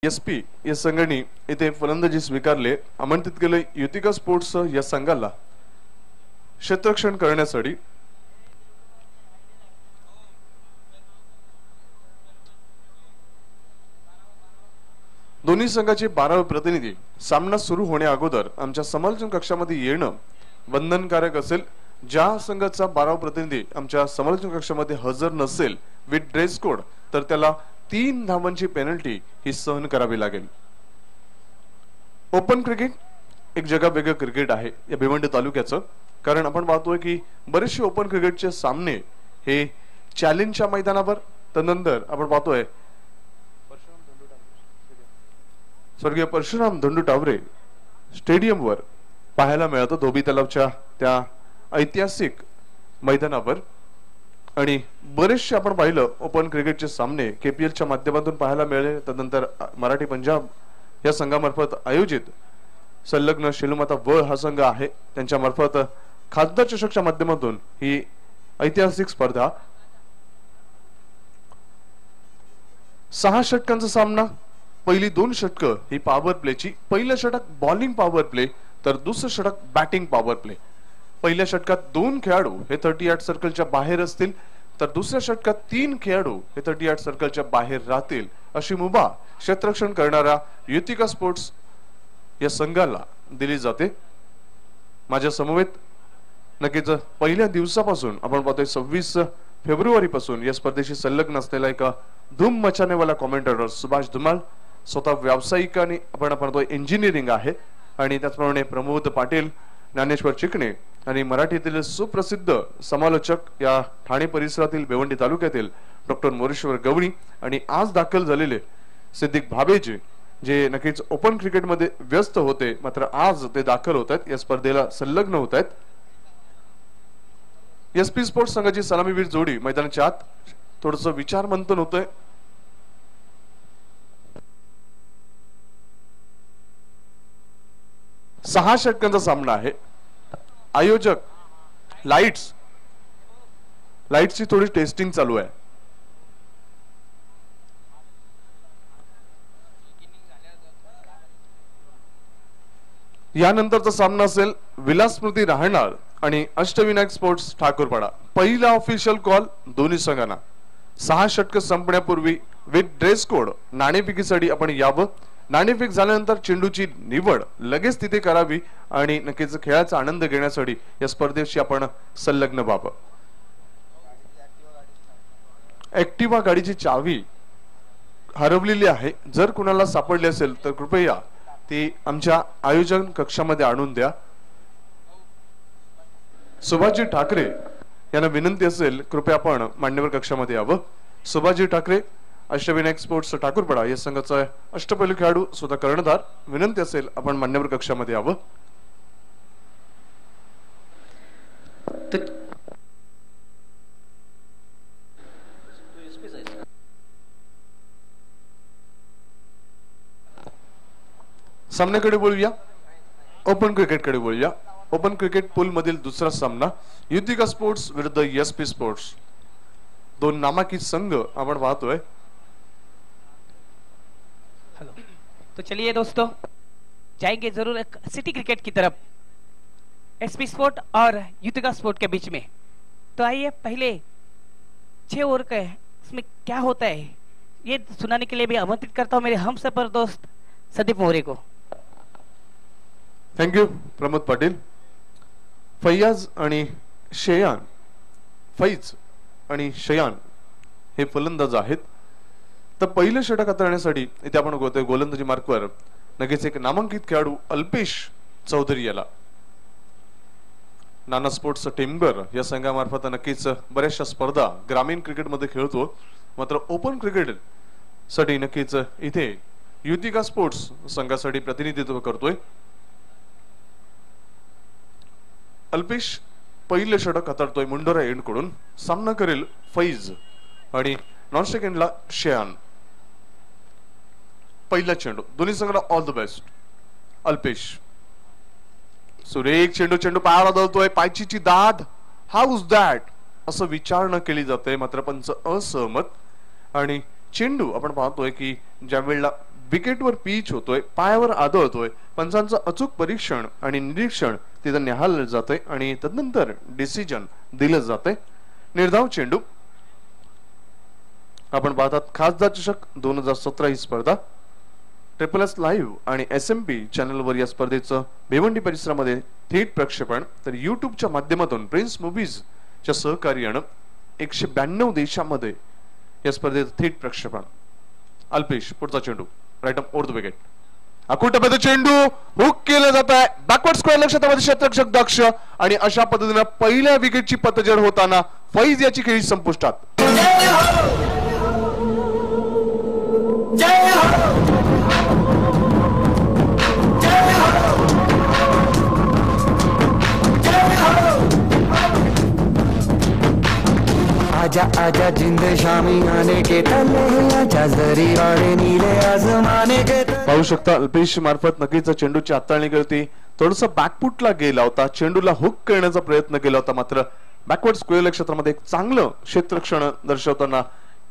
SP या संघाने येथे फलंदाजी स्वीकारले. आमंत्रित केले युतिका स्पोर्ट्स या संघाला क्षेत्ररक्षण करण्यासाठी. दोन्ही संघाचे 12 प्रतिनिधी सामना सुरू होण्या अगोदर आमच्या समालोचन कक्षामध्ये येणं बंधनकारक असेल. ज्या संघाचा 12 प्रतिनिधी आमच्या समालोचन कक्षामध्ये हजर नसेल विथ ड्रेस कोड तर त्याला 3 धावांची पेनल्टी ही सहन करावी लागेल. ओपन क्रिकेट एक जगावेगळं क्रिकेट आहे या भिवंडी तालुक्याचं. कारण आपण पाहतोय की बरेचसे ओपन क्रिकेटचे सामने हे चॅलेंजच्या मैदानावर त्यानंतर आपण पाहतोय स्वर्गीय परशुराम धोंडू टावरे स्टेडियमवर पाहायला मिळतं. धोबी तलावच्या त्या ऐतिहासिक मैदानावर. आणि बरेचसे आपण पाहिलं ओपन क्रिकेटचे सामने केपीएलच्या माध्यमातून पाहायला मिळाले. त्यानंतर मराठी पंजाब या संघामार्फत आयोजित संलग्न शेलूमाता व हा संघ आहे त्यांच्या मार्फत खासदार चषकच्या माध्यमातून ही ऐतिहासिक स्पर्धा. 6 षटकांचा सामना. पहिली 2 षटकं ही पॉवर प्लेची. पहिलं षटक बॉलिंग पॉवर प्ले तर दुसरं षटक बॅटिंग पॉवर प्ले. पहिल्या षटकात 2 खेळाडू हे 38 सर्कलच्या बाहेर असतील तर दुसऱ्या षटकात 3 खेळाडू हे 38 सर्कलच्या बाहेर राहतील अशी मुभा क्षेत्ररक्षण करणारा युतिका स्पोर्ट्स या संघाला दिली जाते. माझ्या समवेत नक्कीच पहिल्या दिवसापासून आपण पाहतोय 26 फेब्रुवारी पासून या स्पर्धेशी संलग्न असलेला एक धूम मचानेवाला कॉमेंटेटर सुभाष धुमाल. स्वतः व्यावसायिक आणि आपण पाहतोय इंजिनिअरिंग आहे. आणि त्याचप्रमाणे प्रमोद पाटील, ज्ञानेश्वर चिकणे आणि मराठीतील सुप्रसिद्ध समालोचक या ठाणे परिसरातील भिवंडी तालुक्यातील डॉक्टर मोरेश्वर गवळी आणि आज दाखल झालेले सिद्दीक भाबेजी जे नक्कीच ओपन क्रिकेटमध्ये व्यस्त होते मात्र आज ते दाखल होत आहेत या स्पर्धेला संलग्न होत आहेत. एसपी स्पोर्ट्स संघाची सलामीवीर जोडी मैदानाच्या आत थोडस विचार मंथन होतंय. सहा षटकांचा सामना आहे. आयोजक लाईट्सची थोडी टेस्टिंग चालू आहे. यानंतरचा सामना असेल विलास स्मृती राहणार आणि अष्टविनायक स्पोर्ट्स ठाकूरपाडा. पहिला ऑफिशियल कॉल दोन्ही संघांना. 6 षटक संपण्यापूर्वी विथ ड्रेस कोड नाणेफेकीसाठी आपण यावं. नाणेफेक झाल्यानंतर चेंडूची निवड लगेच तिथे करावी आणि नक्कीच खेळाचा आनंद घेण्यासाठी या स्पर्धेशी आपण संलग्न व्हावं. ऍक्टिव्हा गाडीची चावी हरवलेली आहे. जर कुणाला सापडली असेल तर कृपया ती आमच्या आयोजन कक्षामध्ये आणून द्या. सुभाषजी ठाकरे यांना विनंती असेल कृपया आपण मान्यवर कक्षामध्ये यावं. सुभाषजी ठाकरे अष्टविनायक स्पोर्ट्स ठाकूरपाडा या संघाचा अष्टपैलू खेळाडू स्वतः कर्णधार. विनंती असेल आपण मान्यवर कक्षामध्ये यावं. सामन्याकडे बोलूया. ओपन क्रिकेटकडे बोलूया. ओपन क्रिकेट पूल मधील दुसरा सामना युतिका स्पोर्ट्स विरुद्ध एसपी स्पोर्ट्स. 2 नामांकित संघ आपण पाहतोय. हेलो, तो चलिए दोस्तों जाएंगे जरूर एक सिटी क्रिकेट की तरफ एसपी स्पोर्ट और युतिका स्पोर्ट के बीच में. तो आइए पहले 6 ओवर का इसमें क्या होता है ये सुनाने के लिए भी आमंत्रित करता हूं मेरे हमसफर दोस्त संदीप मोरे को. थँक्यू प्रमोद पाटील. फैयाज आणि शयान, फैज आणि शयान हे फलंदाज आहेत. तर पहिलं षटक हाताळण्यासाठी इथे आपण बघतोय गोलंदाजी मार्कवर नक्कीच एक नामांकित खेळाडू अल्पेश चौधरी याला. नाना स्पोर्ट्स टेमगर या संघामार्फत नक्कीच बऱ्याचशा स्पर्धा ग्रामीण क्रिकेटमध्ये खेळतो मात्र ओपन क्रिकेट साठी नक्कीच इथे युतिका स्पोर्ट्स संघासाठी प्रतिनिधित्व करतोय. अल्पेश पहिलं षटक हाताळतोय मुंडोरा एंड कडून. सामना करेल फैज आणि नॉन सेकंडला शयान. पहिला चेंडू दोन्ही संघाला ऑल द बेस्ट. अल्पेश सुरेख चेंडू पायाला धरतोय. पायचीची दाद हाऊस दॅट असं विचारणा केली जाते मात्र पंच असहमत. आणि चेंडू आपण पाहतोय की ज्या वेळेला विकेटवर पिच होतोय, पायावर आदळतोय, पंचांचं अचूक परीक्षण आणि निरीक्षण तिथं निहाळलं जातंय आणि तदनंतर डिसिजन दिलं जातंय. निर्धाव चेंडू. आपण पाहतात खासदार चषक 2017 ही स्पर्धा ट्रिपल एस लाईव्ह आणि SMP चॅनलवर या स्पर्धेचं भिवंडी परिसरामध्ये थेट प्रक्षेपण, तर युट्यूबच्या माध्यमातून प्रिन्स मूव्हीजच्या सहकार्यानं 192 देशांमध्ये या स्पर्धेचं थेट प्रक्षेपण. अल्पेश पुढचा चेंडू right off over the wicket. अकुटबद्ध चेंडू हुक केला जात आहे बॅकवर्ड स्क्वेअर लक्षात क्षेत्ररक्षक दक्ष आणि अशा पद्धतीने पहिल्या विकेटची पतझड होताना फैज याची खेळी संपुष्टात. आजा आजा जिंद शामी आने के तले आजा जरी वाले नीले आसमाने के. पाहू शकता अल्पेश मार्फत नक्कीच चेंडूची हाताळणी करते. थोडस बॅकफुटला गेला होता, चेंडूला हुक करण्याचा प्रयत्न केला होता, मात्र बॅकवर्ड स्क्वेअर क्षेत्रामध्ये एक चांगलं क्षेत्ररक्षण दर्शवताना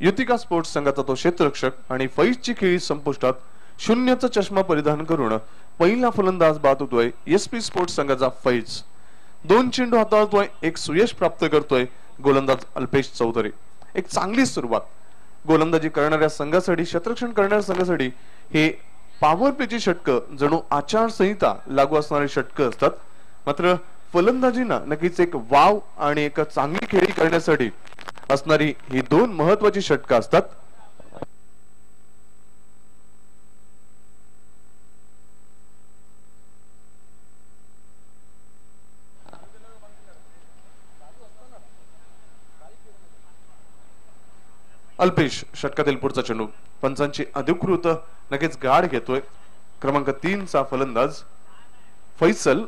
युतिका स्पोर्ट्स संघाचा तो क्षेत्ररक्षक आणि फैजची खेळी संपुष्टात. शून्याचा चष्मा परिधान करून पहिला फलंदाज बाद होतोय SP स्पोर्ट्स संघाचा फैज. 2 चेंडू हाताळतोय, एक सुयश प्राप्त करतोय गोलंदाज अल्पेश चौधरी. एक चांगली सुरुवात गोलंदाजी करणाऱ्या संघासाठी, क्षेत्ररक्षण करणाऱ्या संघासाठी हे पॉवर प्लेची षटकं जणू आचारसंहिता लागू असणारी षटकं असतात. मात्र फलंदाजींना नक्कीच एक वाव आणि एक चांगली खेळी करण्यासाठी असणारी ही 2 महत्वाची षटकं असतात. अल्पेश षटकातील पुढचा चेंडू पंचांची अधिकृत नक्कीच गाड घेतोय. क्रमांक 3 चा फलंदाज फैसल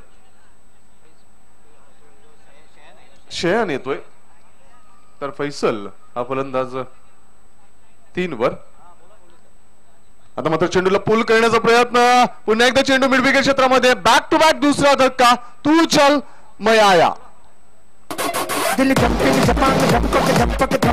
शयान येतोय, तर फैसल हा फलंदाज 3 वर. आता मात्र चेंडूला पुल करण्याचा प्रयत्न. पुन्हा एकदा चेंडू मिड विकेट क्षेत्रामध्ये. बॅक टू बॅक दुसरा धक्का. तू चल मैं आया. दिल धपक धपक धपक धपक धपक.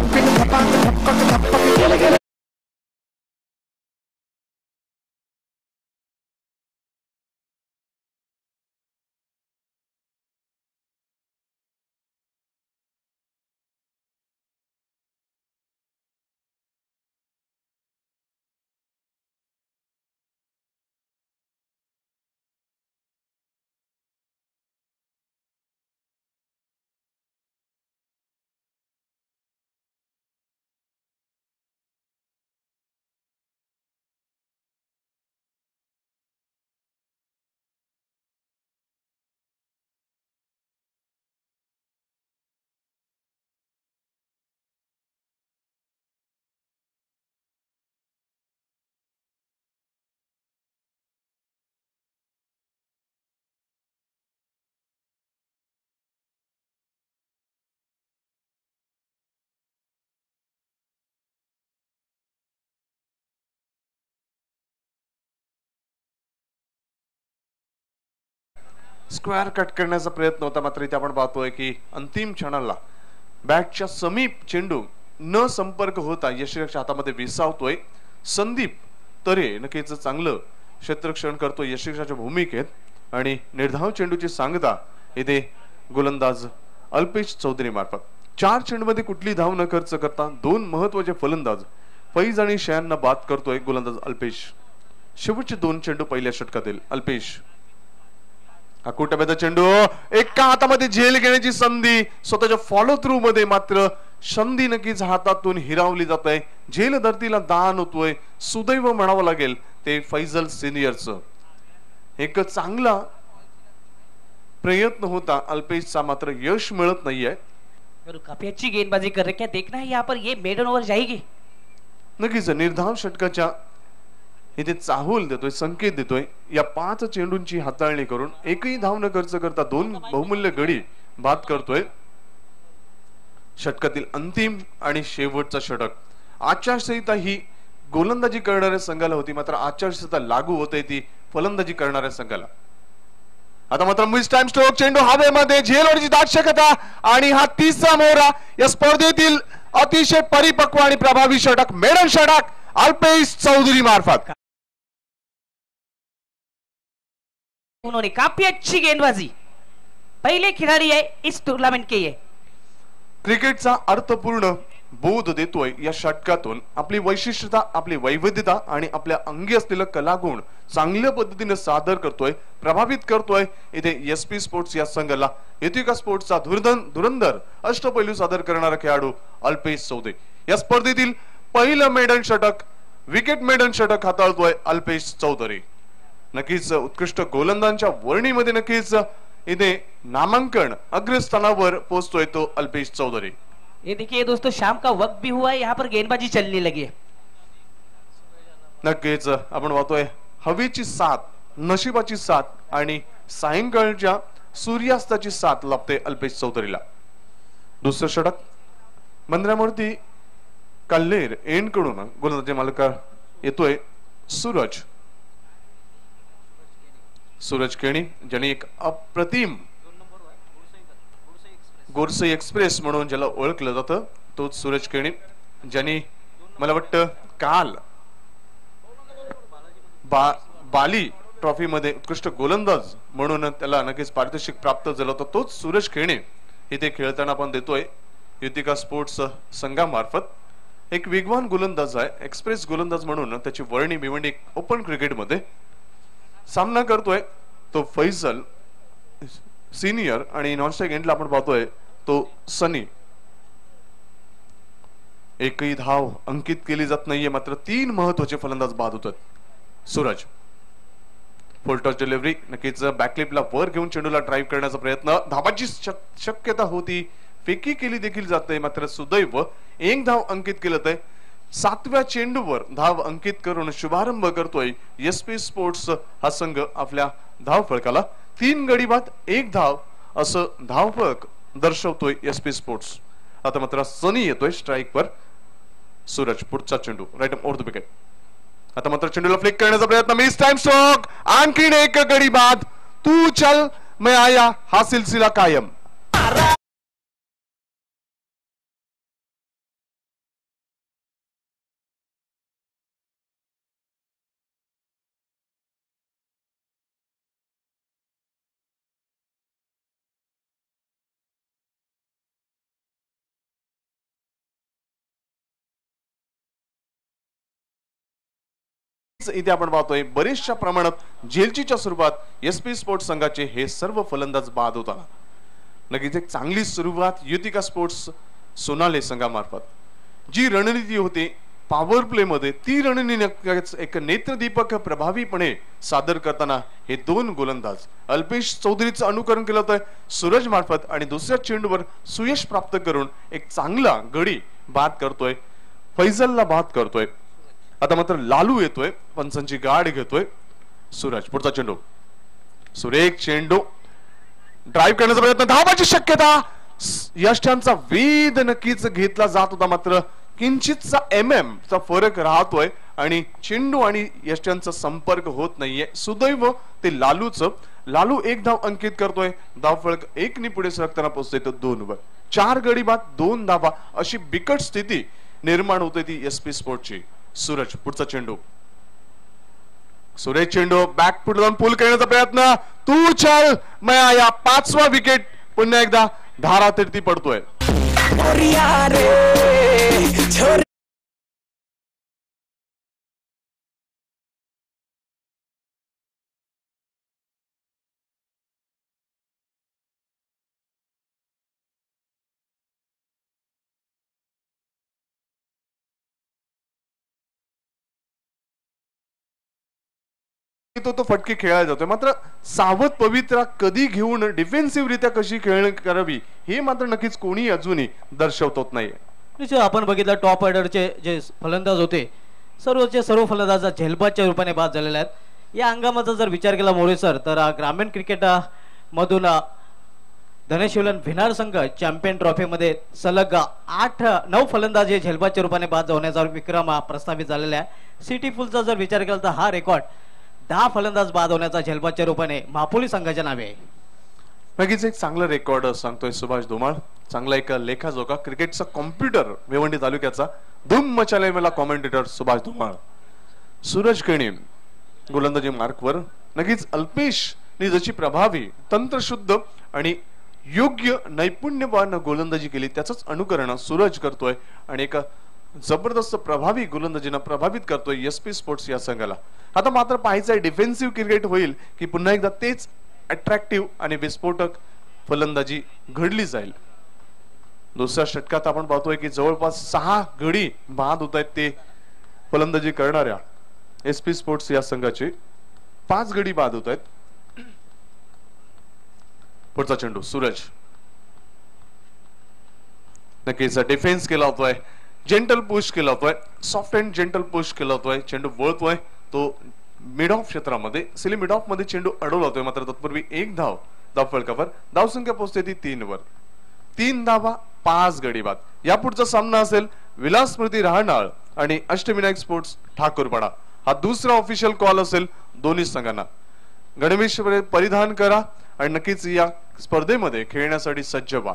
स्क्वेअर कट करण्याचा प्रयत्न होता, मात्र इथे आपण पाहतोय की अंतिम क्षणाला बॅटच्या समीप चेंडू न संपर्क होता यशराजच्या हातामध्ये विसावतोय. संदीप तरे नक्कीच चांगलं क्षेत्ररक्षण करतोय यशराजच्या भूमिकेत आणि निर्धाव चेंडूची सांगता इथे गोलंदाज अल्पेश चौधरी मार्फत. 4 चेंडूमध्ये कुठली धाव न खर्च करता 2 महत्वाचे फलंदाज फैज आणि शयानना बाद करतोय गोलंदाज अल्पेश. शेवटचे 2 चेंडू पहिल्या षटकातील. अल्पेश अकुटबद्ध चेंडू, एका हातामध्ये झेल घेण्याची संधी, स्वतःच्या फॉलो थ्रू मध्ये मात्र संधी नक्कीच हातातून हिरावली जात आहे. झेल धरतीला दान होतोय. सुदैव म्हणावं लागेल ते फैजल सिनियरचं. एक चांगला प्रयत्न होता अल्पेशचा, मात्र यश मिळत नाहीये. काफी अच्छी गेंदबाजी कर रहे, क्या देखना है यहाँ पर ये मेडन ओवर जाएगी. नक्कीच निर्धाव षटकाच्या इथे चाहूल देतोय, संकेत देतोय. या 5 चेंडूंची हाताळणी करून एकही धाव न खर्च करता 2 बहुमूल्य गडी बाद करतोय. षटकातील अंतिम आणि शेवटचा षटक. आचारसंहिता ही गोलंदाजी करणाऱ्या संघाला होती, मात्र आचारसंहिता लागू होते ती फलंदाजी करणाऱ्या संघाला. आता मात्र मिस टाइम स्ट्रोक, चेंडू हवेमध्ये, झेलवरची दाट शक्यता आणि हा 3रा मोहरा या स्पर्धेतील अतिशय परिपक्व आणि प्रभावी षटक, मेडन षटक अल्पेश चौधरी मार्फत. उन्होंने काफी अच्छी गेंदबाजी, पहले खिलाड़ी है इस टूर्नामेंट के ये। क्रिकेटचा अर्थपूर्ण बोध देतोय या षटकातून आपली वैशिष्ट्यता, आपली वैविध्यता आणि आपल्या अंगी असलेलं कलागुण चांगल्या पद्धतीने सादर करतोय, प्रभावित करतोय इथे एसपी स्पोर्ट्स या संघाला। युतिका स्पोर्ट्सचा धुरंधर अष्टपैलू सादर करणारा खेळाडू अल्पेश चौधरी या स्पर्धेतील पहिलं मेडन षटक, विकेट मेडन षटक हाताळतोय अल्पेश चौधरी। नक्कीच उत्कृष्ट गोलंदाजांच्या वर्णीमध्ये नक्कीच इथे नामांकन अग्रस्थानावर पोहोचतोय तो अल्पेश चौधरी। ये देखिए दोस्तों, शाम का वक्त भी हुआ है, यहाँ पर गेंदबाजी चलने लगी है। नक्कीच आपण पाहतोय हवेची साथ, नशिबाची साथ आणि सायंकाळच्या सूर्यास्ताची साथ लाभते अल्पेश चौधरीला। दुसरं षटक बंदरामूर्ती कल्लेर एंड कडून गोलंदाजी मालका येतोय सूरज केणी, ज्याने एक अप्रतिम गोरसई एक्सप्रेस म्हणून ज्याला ओळखलं जातं तोच सूरज केणी, ज्याने मला वाटतं काल बाली ट्रॉफी मध्ये उत्कृष्ट गोलंदाज म्हणून त्याला नक्कीच पारितोषिक प्राप्त झालं होतं, तोच सूरज केणी इथे खेळताना आपण देतोय युतिका स्पोर्ट्स संघामार्फत। एक वेगवान गोलंदाज आहे, एक्सप्रेस गोलंदाज म्हणून त्याची वर्णी भिवंडी ओपन क्रिकेटमध्ये सामना करतोय तो फैसल सिनियर आणि नॉन स्ट्राइक एंडला आपण पाहतोय तो सनी। एकही धाव अंकित केली जात नाहीये, मात्र 3 महत्वाचे फलंदाज बाद होतात। सूरज फुल टॉस डिलिव्हरी, नक्कीच बॅकलिपला वर घेऊन चेंडूला ड्राईव्ह करण्याचा प्रयत्न, धावाची शक्यता होती, फेकी केली देखील जाते, मात्र सुदैव 1 धाव अंकित केलं आहे। 7व्या चेंडूवर धाव अंकित करून शुभारंभ करतोय एसपी स्पोर्ट्स हा संघ आपल्या धावफलकाला। 3 गडी बाद 1 धाव असं धावफलक दर्शवतोय एसपी स्पोर्ट्स। आता मात्र सनी येतोय स्ट्राइक वर। सूरज पुढचा चेंडू राईट ओव्हर द विकेट, आता मात्र चेंडूला फ्लिक करण्याचा प्रयत्न, मिस टाइम स्ट्रोक, आणखीन 1 गडी बाद, तू चल मैं आया हा सिलसिला कायम। इथे आपण पाहतोय बरेचशा प्रमाणात झेलचीच्या स्वरूपात एसपी स्पोर्ट्स संघाचे हे सर्व फलंदाज बाद होताना। नक्कीच एक चांगली सुरुवात युतिका स्पोर्ट्स सोनाले संघामार्फत, जी रणनीती होती पॉवर प्ले मध्ये ती रणनीती एक नेत्रदीपक प्रभावीपणे सादर करताना हे 2 गोलंदाज अल्पेश चौधरीचं अनुकरण केलं होतं सूरज मार्फत आणि दुसऱ्या चेंडूवर सुयश प्राप्त करून एक चांगला गडी बाद करतोय, फैजलला बाद करतोय। आता मात्र लालू येतोय, पंचांची गाठ घेतोय सूरज, पुढचा चेंडू, सुरेख चेंडू, ड्राईव्ह करण्याचा प्रयत्न, धावाची शक्यता, यष्ट्यांचा वेध नक्कीच घेतला जात होता, मात्र किंचितचा चा फरक राहतोय आणि चेंडू आणि यष्ट्यांचा संपर्क होत नाहीये। सुदैव ते लालू 1 धाव अंकित करतोय, धावफलक 1 ने पुढे सरकताना पोहोचतोय तो 2 वर। 4 गडी बाद 2 धावा अशी बिकट स्थिती निर्माण होते ती एसपी स्पोर्टची। सूरज पुढचा चेंडू, सुरेश चेंडू बॅक फुट जाऊन पुल करण्याचा प्रयत्न, तू चल मैं आया, 5वा विकेट पुन्हा एकदा धारातीर्थी पडतोय। तो फटके खेळायला जातोय, मात्र सावध पवित्रा कधी घेऊन डिफेन्सिव्ह रित्या कशी खेळ करावी हे मात्र नक्कीच कोणी अजूनही दर्शवत नाहीये। आपण बघितलं टॉप ऑर्डरचे जे फलंदाज होते सर्वचे सर्व फलंदाज झेलबादच्या रूपाने बाद झालेले आहेत। या हंगामाचा जर विचार केला मोरे सर तर ग्रामीण क्रिकेट मधून धनेशिवलन भिनार संघ चॅम्पियन ट्रॉफी मध्ये सलग 8-9 फलंदाज हे झेलबादच्या रूपाने बाद होण्याचा विक्रम प्रस्थापित झालेला आहे। सिटी फुलचा जर विचार केला तर हा रेकॉर्ड 10 फलंदाज बाद होण्याचा झेलबादच्या रूपाने महापोली संघाच्या नावे आहे। नक्कीच एक चांगला रेकॉर्ड सांगतोय सुभाष धुमाळ, चांगला एक लेखाजोखा क्रिकेटचा कॉम्प्युटर भिवंडी तालुक्याचा धूम मचालेला कॉमेंटेटर सुभाष धुमाळ। सूरज केणी गोलंदाजी मार्कवर, नक्कीच अल्पेश नी जशी प्रभावी तंत्रशुद्ध आणि योग्य नैपुण्यवान गोलंदाजी केली त्याचंच अनुकरण सूरज करतोय आणि एका जबरदस्त प्रभावी गोलंदाजीनं प्रभावित करतोय एसपी स्पोर्ट्स या संघाला. आता मात्र पाहायचंय डिफेन्सिव्ह क्रिकेट होईल की पुन्हा एकदा तेच अट्रॅक्टिव्ह आणि विस्फोटक फलंदाजी घडली जाईल. दुसऱ्या षटकात आपण पाहतोय की जवळपास 6 गडी बाद होत आहेत ते फलंदाजी करणाऱ्या एसपी स्पोर्ट्स या संघाचे 5 गडी बाद होत आहेत. पुढचा चेंडू सूरज नक्कीच डिफेन्स केला होतोय, जेंटल पुश केला होतोय, सॉफ्ट अँड जेंटल पुश केला होतोय. चेंडू वळतोय तो मिड ऑफ क्षेत्रामध्ये सिली मिड ऑफ मध्ये चेंडू अडवला होतोय. मात्र तत्पूर्वी एक धाव फलकावर धावसंख्या पोहोचते ती 3 वर. 3 धावा 5 गडी बाद. यापुढचा सामना असेल विलास स्मृती रहाणाळ आणि अष्टविनायक स्पोर्ट्स ठाकूरपाडा. हा दुसरा ऑफिशियल कॉल असेल दोन्ही संघांना. गणवेश परिधान करा आणि नक्कीच या स्पर्धेमध्ये खेळण्यासाठी सज्ज व्हा.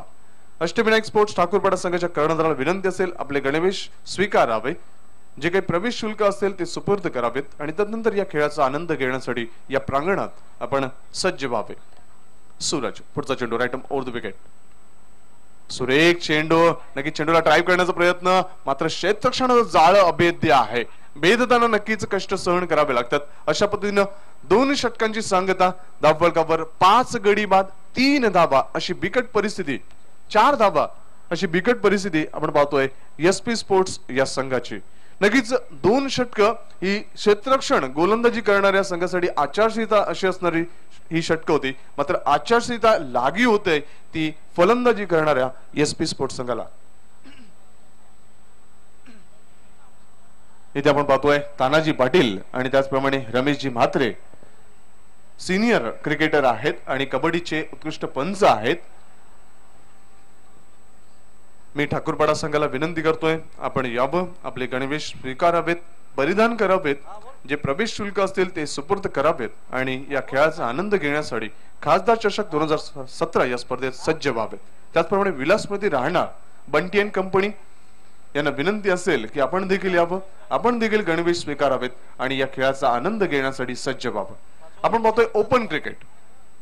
अष्टविनायक स्पोर्ट्स ठाकूरपाडा संघाच्या कर्णधाराला विनंती असेल आपले गणवेश स्वीकारावे, जे काही प्रवेश शुल्क असेल ते सुपूर्द करावेत आणि तदनंतर या खेळाचा आनंद घेण्यासाठी या प्रांगणात आपण सज्ज व्हावे. सूरज पुढचा चेंडू राईट ओव्हर द विकेट. सुरेख चेंडू नक्कीच चेंडूला ड्राईव्ह करण्याचा प्रयत्न, मात्र क्षेत्ररक्षणाचं जाळं अभेद्य आहे. भेदताना नक्कीच कष्ट सहन करावे लागतात. अशा पद्धतीनं 2 षटकांची सांगता धावफलकावर 5 गडी बाद 3 धावा अशी बिकट परिस्थिती, 4 धावा अशी बिकट परिस्थिती आपण पाहतोय एसपी स्पोर्ट्स या संघाची. नक्कीच 2 षटक ही क्षेत्ररक्षण गोलंदाजी करणाऱ्या संघासाठी आचारसंहिता अशी असणारी ही षटक होती. मात्र आचारसंहिता लागी होते ती फलंदाजी करणाऱ्या एसपी स्पोर्ट्स संघाला. इथे आपण पाहतोय तानाजी पाटील आणि त्याचप्रमाणे रमेशजी म्हात्रे सिनियर क्रिकेटर आहेत आणि कबड्डीचे उत्कृष्ट पंच आहेत. मी ठाकूरपाडा संघाला विनंती करतोय आपण यावं, आपले गणवेश स्वीकारावेत, परिधान करावेत, जे प्रवेश शुल्क असतील ते सुपूर्द करावेत आणि या खेळाचा आनंद घेण्यासाठी खासदार चषक 2017 या स्पर्धेत सज्ज व्हावेत. त्याचप्रमाणे विलास स्मृती राहणार बंटी अँड कंपनी यांना विनंती असेल की आपण देखील यावं, आपण देखील गणवेश स्वीकारावेत आणि या खेळाचा आनंद घेण्यासाठी सज्ज व्हावं. आपण पाहतोय open cricket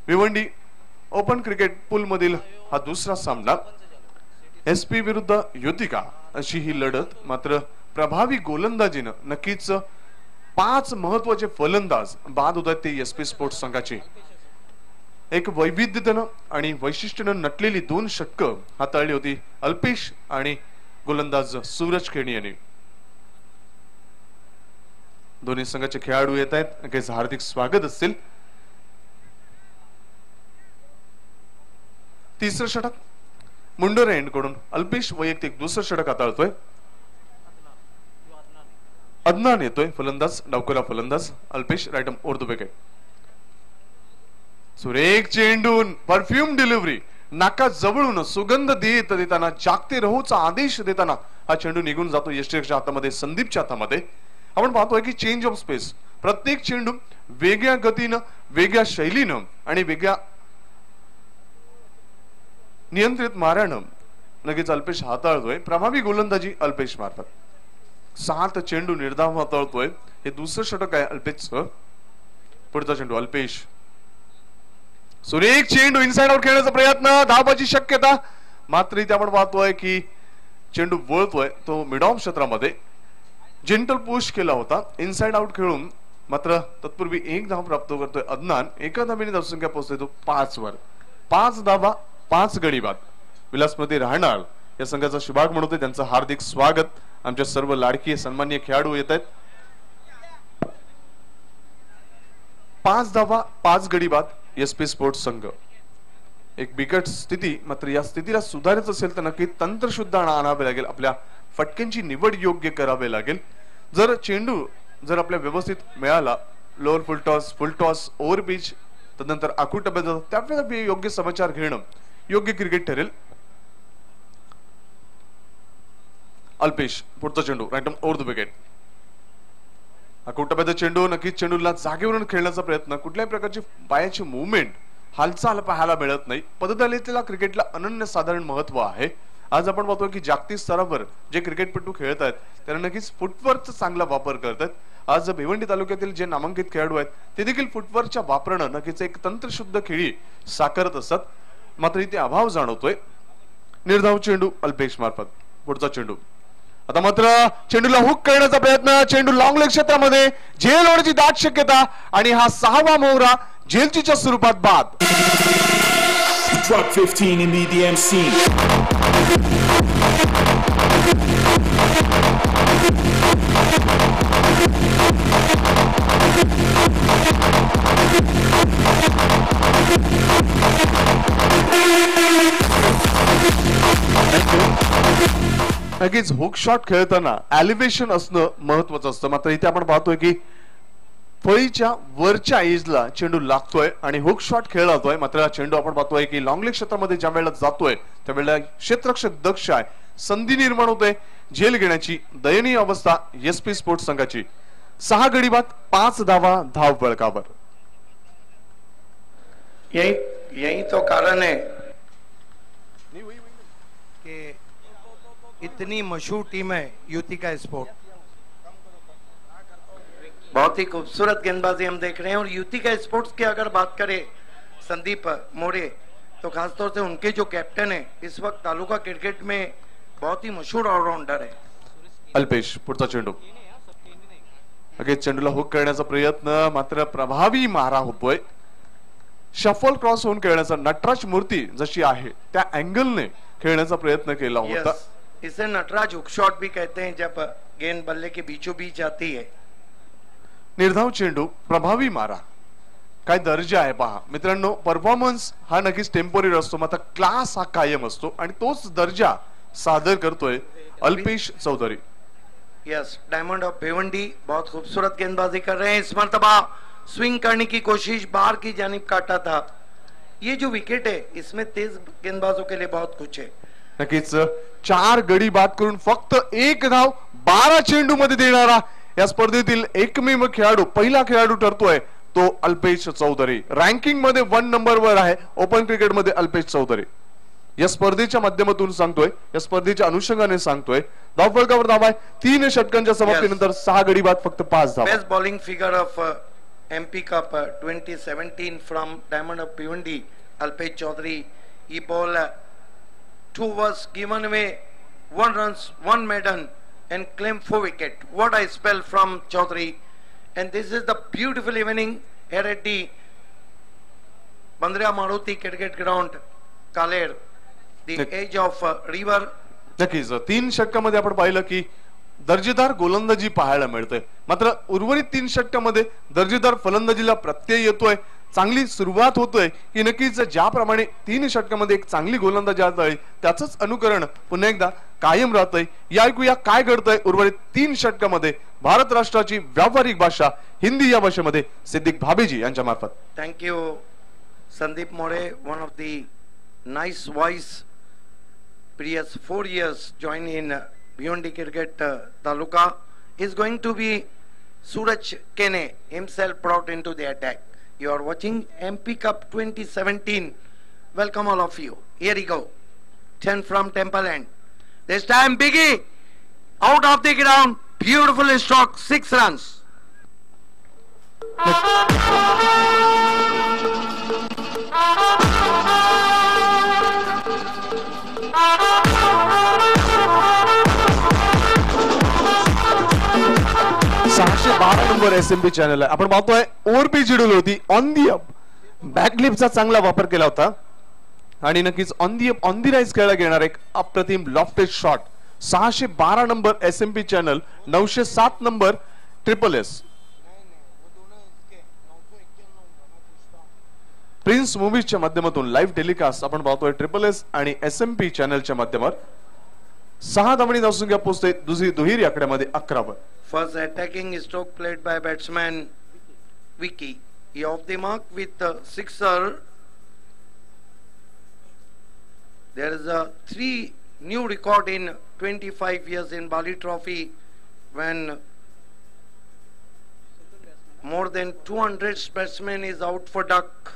Bhiwandi open cricket pool मधील हा दुसरा सामना. एसपी विरुद्ध युतिका अशी ही लढत. मात्र प्रभावी गोलंदाजीनं नक्कीच 5 महत्वाचे फलंदाज बाद होत आहेत ते एसपी स्पोर्ट्स संघाचे. एक वैविध्यतेनं आणि वैशिष्ट्यानं नटलेली 2 षटकं हाताळली होती अल्पेश आणि गोलंदाज सूरज खेणी यांनी. दोन्ही संघाचे खेळाडू येत आहेत, नक्कीच हार्दिक स्वागत असेल. तिसरं षटक मुंडोरे एंड कडून अल्पेश वैयक्तिक दुसरं षटक हाताळतोय. अदनान येतोय फलंदाज, डावखोला फलंदाज. Alpesh right over the wicket. सुरेख चेंडू परफ्यूम डिलिव्हरी, नाका जवळून सुगंध देताना जागते रहोचा आदेश देताना हा चेंडू निघून जातो यष्टीच्या हातामध्ये, संदीपच्या हातामध्ये. आपण पाहतोय की चेंज ऑफ स्पेस, प्रत्येक चेंडू वेगळ्या गतीनं, वेगळ्या शैलीनं आणि वेगळ्या नियंत्रित मार्गानं नक्कीच अल्पेश हाताळतोय. प्रभावी गोलंदाजी अल्पेश मार्फत 7 चेंडू निर्धाव हाताळतोय. हे दुसरं षटक आहे अल्पेशचं. पुढचा चेंडू अल्पेश, सुरेख चेंडू इनसाइड आउट खेळण्याचा प्रयत्न, धावाची शक्यता, मात्र इथे आपण पाहतोय की चेंडू वळतोय तो मिड ऑफ क्षेत्रामध्ये. जेंटल पुश केला होता इनसाइड आउट खेळून, मात्र तत्पूर्वी 1 धाव प्राप्त करतोय अदनान. एका धावेने धावसंख्या पोहोचते तो 5 वर. 5 धावा 5 गडी बाद. विलास स्मृती राहणार या संघाचा शुभाग म्हणतोय, त्यांचं हार्दिक स्वागत. आमच्या सर्व लाडकी सन्माननीय खेळाडू येत आहेत. 5 धावा 5 गडी बाद एसपी स्पोर्ट्स संघ. एक बिकट स्थिती, मात्र या स्थितीला सुधारायचं असेल तर नक्की तंत्रशुद्ध आणावे लागेल. आपल्या फटक्यांची निवड योग्य करावी लागेल. जर चेंडू जर आपल्या व्यवस्थित मिळाला, लोअर फुल टॉस ओव्हर पिच, तदनंतर आखूड टप्प्यात त्यावेळेला योग्य समाचार घेणं योग्य क्रिकेट ठरेल. अल्पेश पुढचा चेंडू राईट ओव्हर द विकेट. आखूड टप्प्याचा चेंडू, नक्कीच चेंडूला जागेवरून खेळण्याचा प्रयत्न, कुठल्याही प्रकारची पायाची मुवमेंट, हालचाल पाहायला मिळत नाही. पदतालिकेला क्रिकेटला अनन्यसाधारण महत्व आहे. आज आपण पाहतोय की जागतिक स्तरावर जे क्रिकेटपटू खेळत आहेत त्यांना नक्कीच फुटवर्कचा चांगला वापर करतात. आज भिवंडी तालुक्यातील जे नामांकित खेळाडू आहेत ते देखील फुटवर्कच्या वापरणं नक्कीच एक तंत्रशुद्ध खेळी साकारत असतात. मात्र इथे अभाव जाणवतोय. निर्धाव चेंडू अल्पेश मार्फत. पुढचा चेंडू आता मात्र चेंडूला हुक करण्याचा प्रयत्न. चेंडू लॉंग लेग क्षेत्रामध्ये झेल होण्याची दाट शक्यता आणि हा 6वा मोहरा झेलचीच्या स्वरूपात बाद. Drop 15 in the EDM scene. नक्कीच हुक शॉट खेळताना एलिव्हेशन असणं महत्वाचं असतं. मात्र इथे आपण पाहतोय की फळीच्या वरच्या एजला चेंडू लागतोय आणि हुक शॉट खेळला जातोय. मात्र चेंडू आपण पाहतोय की लॉंग लेग क्षेत्रामध्ये ज्या वेळेला जातोय त्यावेळेला क्षेत्ररक्षक दक्ष आहे. संधी निर्माण होते झेल घेण्याची. दयनीय अवस्था एसपी स्पोर्ट्स संघाची. 6 गडी बाद 5 धावा धाव फलकावर. यही तो कारण है कि इतनी मशहूर टीम है युतिका स्पोर्ट. बहुत ही खूबसूरत गेंदबाजी हम देख रहे हैं. और युतिका स्पोर्ट्स की अगर बात करें संदीप मोरे तो खासतौर से उनके जो कैप्टन है इस वक्त तालुका क्रिकेट में बहुत ही मशहूर ऑलराउंडर है. अल्पेश पुढचा चेंडू. लगेच चेंडूला हुक करण्याचा प्रयत्न मात्र प्रभावी मारा होतोय. शफल क्रॉस होऊन खेळण्याचा नटराज मूर्ती जशी आहे त्या अँगलने खेळण्याचा प्रयत्न केला होता. इसे नटराज हुक शॉट भी कहते हैं जब गेंद बल्ले के बीचों बीच आती है. निर्धाव चेंडू प्रभावी मारा. काय दर्जा आहे पहा मित्रांनो. परफॉर्मन्स हा नक्कीच टेम्पोररी असतो मात्र क्लास हा कायम असतो आणि तोच दर्जा सादर करतोय Alpesh Chaudhari. Yes diamond of Bhiwandi बहुत खूबसूरत गेंदबाजी कर रहे हैं. इस मर्तबा स्विंग करने की कोशिश बाहर की जानिब काटा था. ये जो विकेट है इसमें तेज गेंदबाजों के लिए बहुत कुछ है. नक्कीच 4 गडी बाद करून फक्त 1 धाव 12 चेंडू मध्ये देणारा या स्पर्धेतील एकमेव खेळाडू पहिला खेळाडू ठरतोय तो अल्पेश चौधरी. रँकिंग मध्ये 1 नंबरवर आहे ओपन क्रिकेट मध्ये अल्पेश चौधरी. या स्पर्धेच्या माध्यमातून सांगतोय या स्पर्धेच्या अनुषंगाने सांगतोय धाव फलकावर धाव आहे. 3 षटकांच्या समाप्तीनंतर 6 गडी बाद फक्त 5 धाव. Best bowling figure of MP Cup 2017 from Diamond of Bhiwandi, Alpesh Chaudhary. He ball 2 overs given away 1 runs 1 maiden and claim 4 wicket. What a spell from Chaudhary. And this is the beautiful evening here at the Bandra Maruti Cricket Ground, Kaler, the edge of river. नक्कीच 3 षटकामध्ये आपण पाहिलं की दर्जेदार गोलंदाजी पाहायला मिळते. मात्र उर्वरित 3 षटकामध्ये दर्जेदार फलंदाजीला प्रत्यय येतोय. चांगली सुरुवात होतोय की नक्कीच ज्याप्रमाणे 3 षटकामध्ये एक चांगली गोलंदाजी आली त्याचंच अनुकरण पुन्हा एकदा कायम राहतंय. या ऐकूया काय घडतंय उर्वरित 3 षटकामध्ये. भारत राष्ट्राची व्यावहारिक भाषा हिंदी या भाषेमध्ये सिद्दीक भाबेजी यांच्या मार्फत. Thank you, Sandeep More, one of the nice voice. Previous 4 years joined in Bhiwandi Cricket Taluka. Is going to be Suraj Kene himself brought into the attack. You are watching MP Cup 2017. Welcome all of you. Here we go. 10 from Templeland. This time Biggie out of the ground. Beautiful stroke. 6 runs. Number SMP channel आहे. आपण पाहतोय ओव्हरपी जिडूल होती on the up. बॅकलिपचा चांगला वापर केला होता आणि नक्कीच on the up on the rise खेळला घेणार एक अप्रतिम lofted shot. 612 number SMP channel, 907 number SSS. Prince मूवीजच्या माध्यमातून लाईव्ह टेलिकास्ट आपण पाहतोय SSS आणि SMP चॅनलच्या माध्यमात. 6 धावणी धावसंख्या पोहोचते दुहेरी आकड्यामध्ये 11 वर. First attacking stroke played by batsman Vicky. He off the mark with sixer. There is a 3 new record in 25 years in Bali Trophy when more than 200 batsmen is out for duck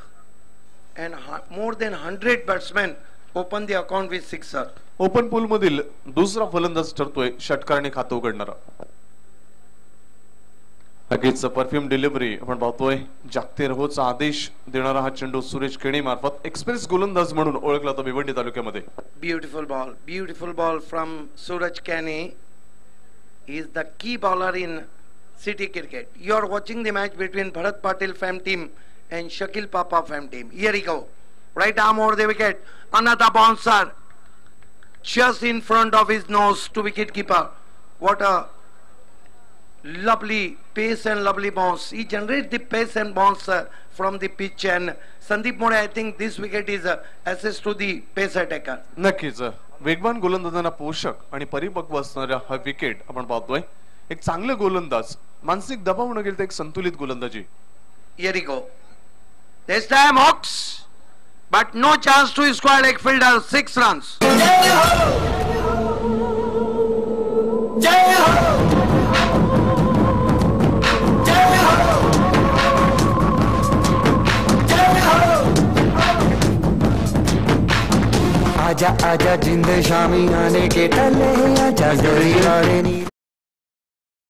and more than 100 batsmen open the account with sixer. Open pool मधील दुसरा फलंदाज ठरतोय षटकाराने खातं उघडणारा. नक्कीच perfume delivery आपण पाहतोय जागते रहोचा आदेश देणारा हा चेंडू सुरेश केणी मार्फत एक्सप्रेस गोलंदाज म्हणून ओळखला जातो भिवंडी तालुक्यामध्ये. Beautiful ball from Suraj Kani. He is the key bowler in City Cricket. You are watching the match between Bharat Patil Fam team and Shakil Papa Fam team. Here we go. Right arm over the wicket. Another bouncer. Just in front of his nose to wicket keeper. What a lovely pace and lovely bounce. He generates the pace and bounce from the pitch, and Sandeep More, I think this wicket is assist to the pace attacker. नक्कीच वेगवान गोलंदाजांना पोषक आणि परिपक्व असणारा हा wicket आपण पाहतोय. एक चांगले गोलंदाज मानसिक दबाव न घेता एक संतुलित गोलंदाजी. Here we go. This time hooks, but no chance to square leg fielder. 6 runs. आजा आजा जिंद शामी आने के तले आजा दरी वाले नी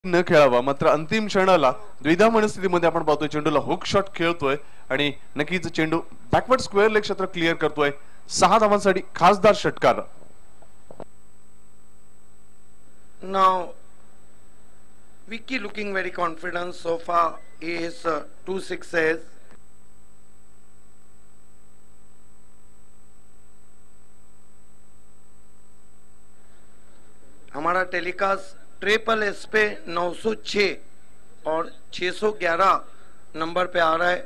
न खेळावा मात्र अंतिम क्षणाला द्विधा मनस्थितीमध्ये आपण पाहतोय चेंडूला हुक शॉट खेळतोय आणि नक्कीच चेंडू बॅकवर्ड स्क्वेअर लेग क्षेत्र क्लिअर करतोय. 6 धावांसाठी खासदार षटकार. Now, Vicky looking very confident so far. He is 2 sixes. हमारा टेलीकास्ट ट्रिपल एस पे 906 और 611 नंबर पे आ रहा है.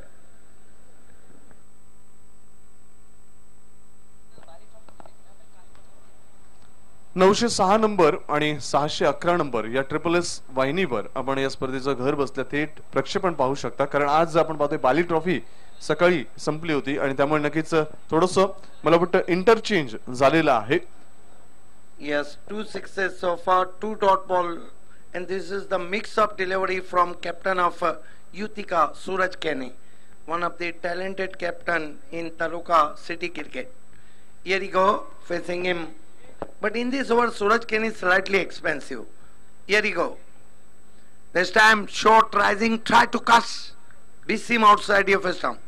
नऊशे 6 नंबर आणि 611 नंबर या ट्रिपल एस वाहिनीवर आपण या स्पर्धेचं घर बसल्या थेट प्रक्षेपण पाहू शकता. कारण आज आपण पाहतोय बाली ट्रॉफी सकाळी संपली होती आणि त्यामुळे नक्कीच थोडस मला वाटतं इंटरचेंज झालेलं आहे. Yes, 2 sixes so far, 2 dot ball, and this is the mix-up delivery from captain of Utica, Suraj Kani, one of the talented captain in Taluka City Cricket. Here we go, facing him, but in this over Suraj Kani is slightly expensive. Here we go. This time short rising, try to cut, beat him outside your stump.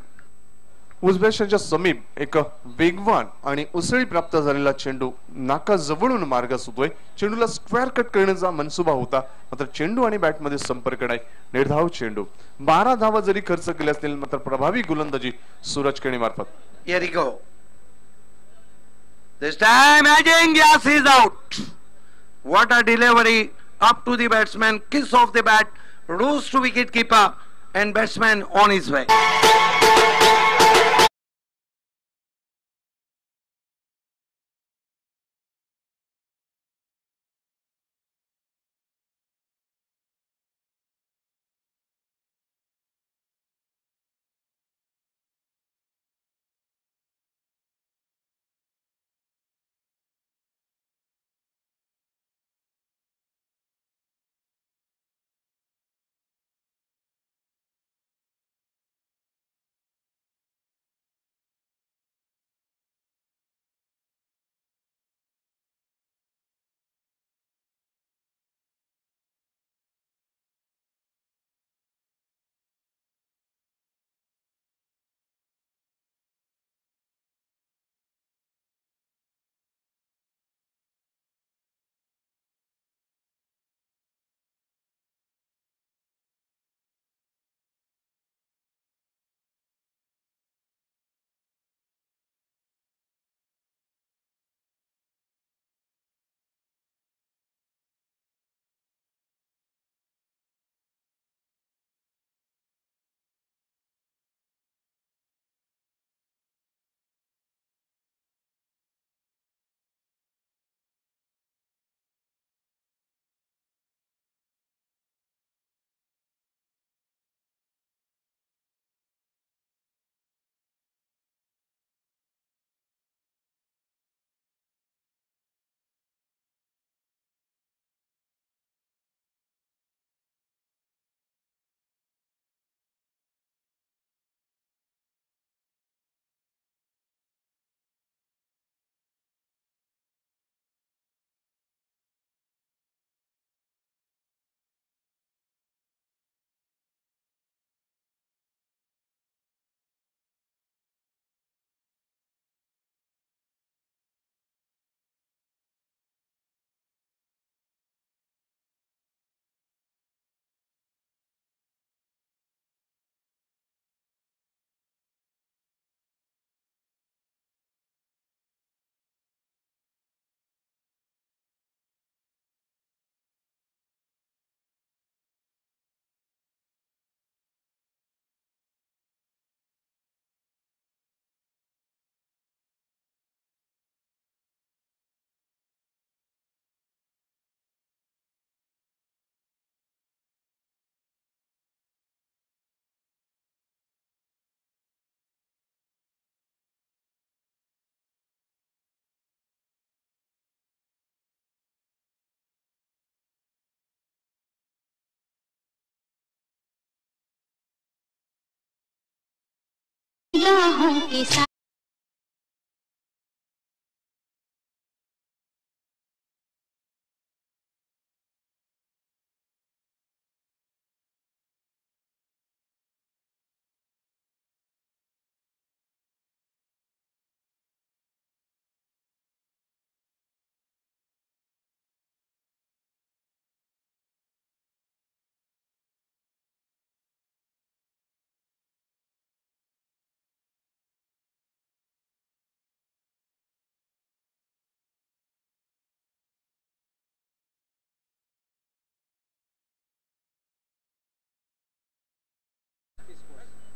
उजव्याच्या समीप एक वेगवान आणि उसळी प्राप्त झालेला चेंडू नाका जवळून मार्गास होतोय. चेंडूला स्क्वेअर कट करण्याचा मनसुबा होता मात्र चेंडू आणि बॅट मध्ये संपर्क नाही. निर्धाव चेंडू. 12 धावा जरी खर्च केले असतील मात्र प्रभावी गोलंदाजी सूरज केणी मार्फत. Here we go. This time edging, yes, he's out. What a delivery up to the batsman, kiss off the bat, rose to wicket keeper, and batsman on his way. निगाहों के साथ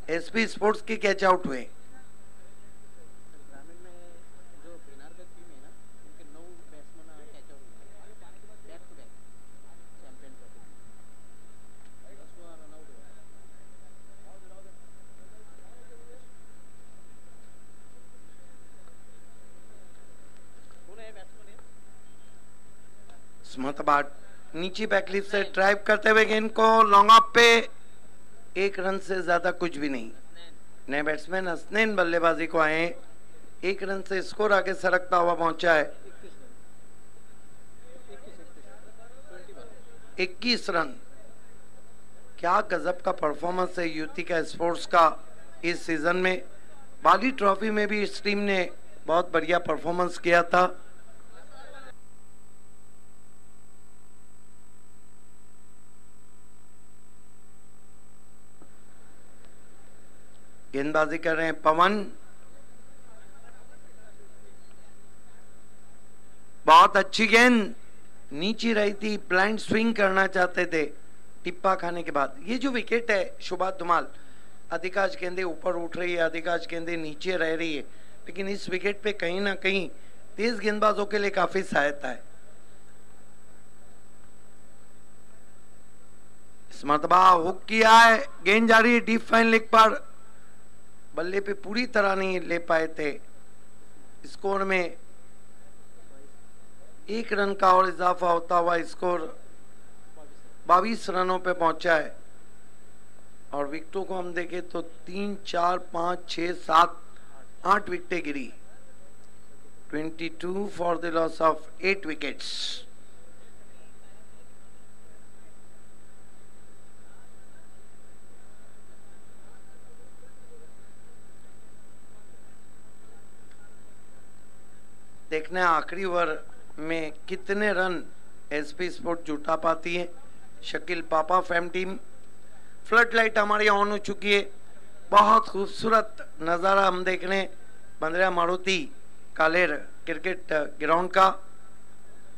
एसपी स्पोर्ट्स के catch out हुए। स्मृतबाट नीचे backlift से drive करते हुए गेंद को long off पे, एक run से ज्यादा कुछ भी नहीं। नए बैट्समैन हसनैन बल्लेबाजी को आए, एक रन से स्कोर आगे सरकता हुआ पहुंचा है। 21 रन। क्या गजब का परफॉर्मेंस है युतिका स्पोर्ट्स का इस सीजन में। बाली ट्रॉफी में भी इस टीम ने बहुत बढ़िया परफॉर्मेंस किया था। गेंदबाजी कर रहे हैं पवन, बहुत अच्छी गेंद नीचे रही थी, ब्लाइंड स्विंग करना चाहते थे टिप्पा खाने के बाद। ये जो विकेट है शुभात धुमाल, अधिकांश गेंदें ऊपर उठ रही है, अधिकांश गेंदें नीचे रह रही है, लेकिन इस विकेट पे कहीं ना कहीं तेज गेंदबाजों के लिए काफी सहायता है। इस मरतबा हुक किया है, गेंद जा रही है डीप फाइन लेग पर, बल्ले पे पूरी तरह नहीं ले पाए थे। स्कोर में 1 रन का और इजाफा होता हुआ स्कोर 22 रनों पे पहुंचा है। और विकेटों को हम देखें तो 3, 4, 5, 6, 7, 8 विकेटें गिरी। 22 for the loss of 8 wickets. देखना है आखिरी ओवर में कितने रन एसपी स्पोर्ट जुटा पाती है। शकील पापा फैम टीम। फ्लड लाइट हमारी ऑन हो चुकी है। बहुत खूबसूरत नज़ारा हम देख रहे हैं बंदरिया मारुति कालेर क्रिकेट ग्राउंड का।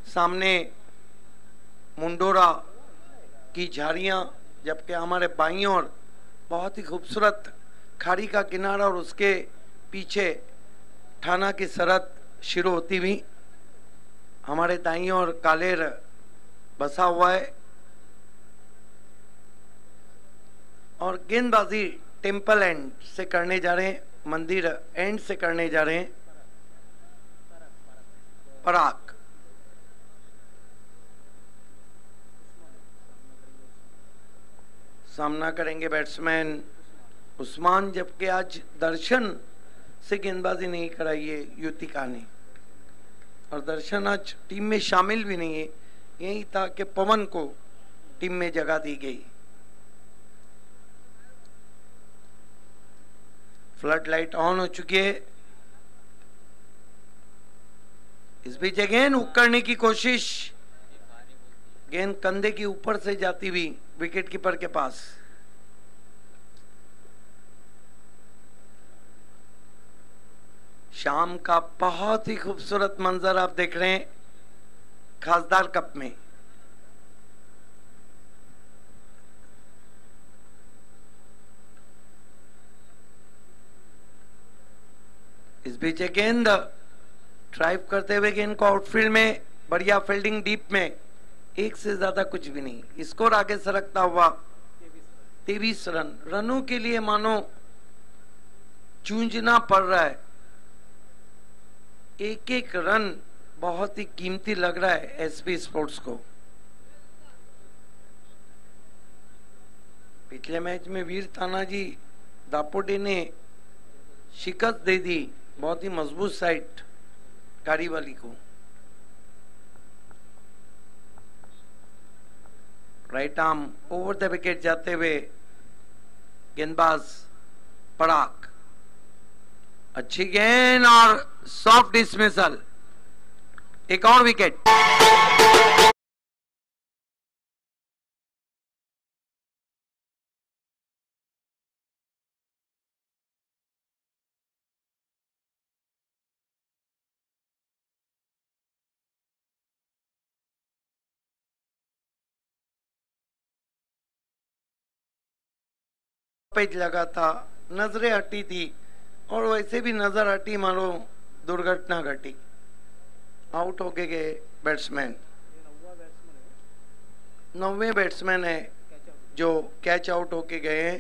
सामने मुंडोरा की झाड़ियाँ, जबकि हमारे बाईं ओर बहुत ही खूबसूरत खाड़ी का किनारा और उसके पीछे थाना की सरहद शुरू होती हुई। हमारे दाईं ओर कालेर बसा हुआ है और गेंदबाजी टेम्पल एंड से करने जा रहे हैं, मंदिर एंड से करने जा रहे हैं पराग। सामना करेंगे बैट्समैन उस्मान, जबकि आज दर्शन से गेंदबाजी नहीं कराई है युतिका ने, और दर्शन आज टीम में शामिल भी नहीं है। यही था कि पवन को टीम में जगह दी गई। फ्लड लाइट ऑन हो चुकी है। इस बीच गेंद हुक करने की कोशिश, गेंद कंधे के ऊपर से जाती हुई विकेट कीपर के पास। शाम का बहुत ही खूबसूरत मंजर आप देख रहे हैं खासदार कप में। इस बीच गेंद ड्राइव करते हुए गेंद को आउटफील्ड में, बढ़िया फील्डिंग डीप में, एक से ज्यादा कुछ भी नहीं। स्कोर आगे सरकता हुआ 23 रन। रनों के लिए मानो जूझना पड़ रहा है। एक एक रन बहुत ही कीमती लग रहा है एसपी स्पोर्ट्स को। पिछले मैच में वीर तानाजी दापोटे ने शिकस्त दे दी बहुत ही मजबूत साइड कारी वाली को। Right arm over the wicket जाते हुए गेंदबाज पराग, अच्छी गेंद और सॉफ्ट डिसमिसल, एक और विकेट। पेज लगा था, नजरें हटी थी और वैसे भी नजर हटी मानो दुर्घटना घटी। आउट होके गए बैट्समैन। 9वें बैट्समैन है जो कैच आउट होके गए हैं।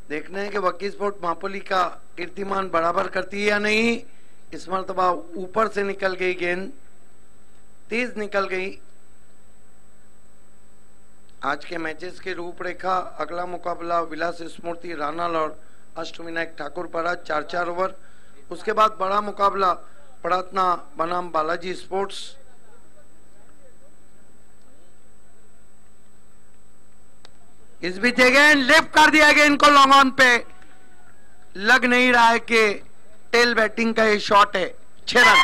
देखना है कि वकी स्पोर्ट मापोली का कीर्तिमान बराबर करती है या नहीं। इस मरतबा ऊपर से निकल गई गेंद, तेज निकल गई। आज के मैचेस की रूपरेखा, अगला मुकाबला विलास स्मृति रानाल और अष्टविनायक ठाकुर पड़ा 4-4 ओवर। उसके बाद बड़ा मुकाबला पड़ातना बनाम बालाजी स्पोर्ट्स। इस बीच अगेन लिफ्ट कर दिया गया इनको लॉन्ग ऑन पे। लग नहीं रहा है कि टेल बैटिंग का ये शॉट है। 6 रन।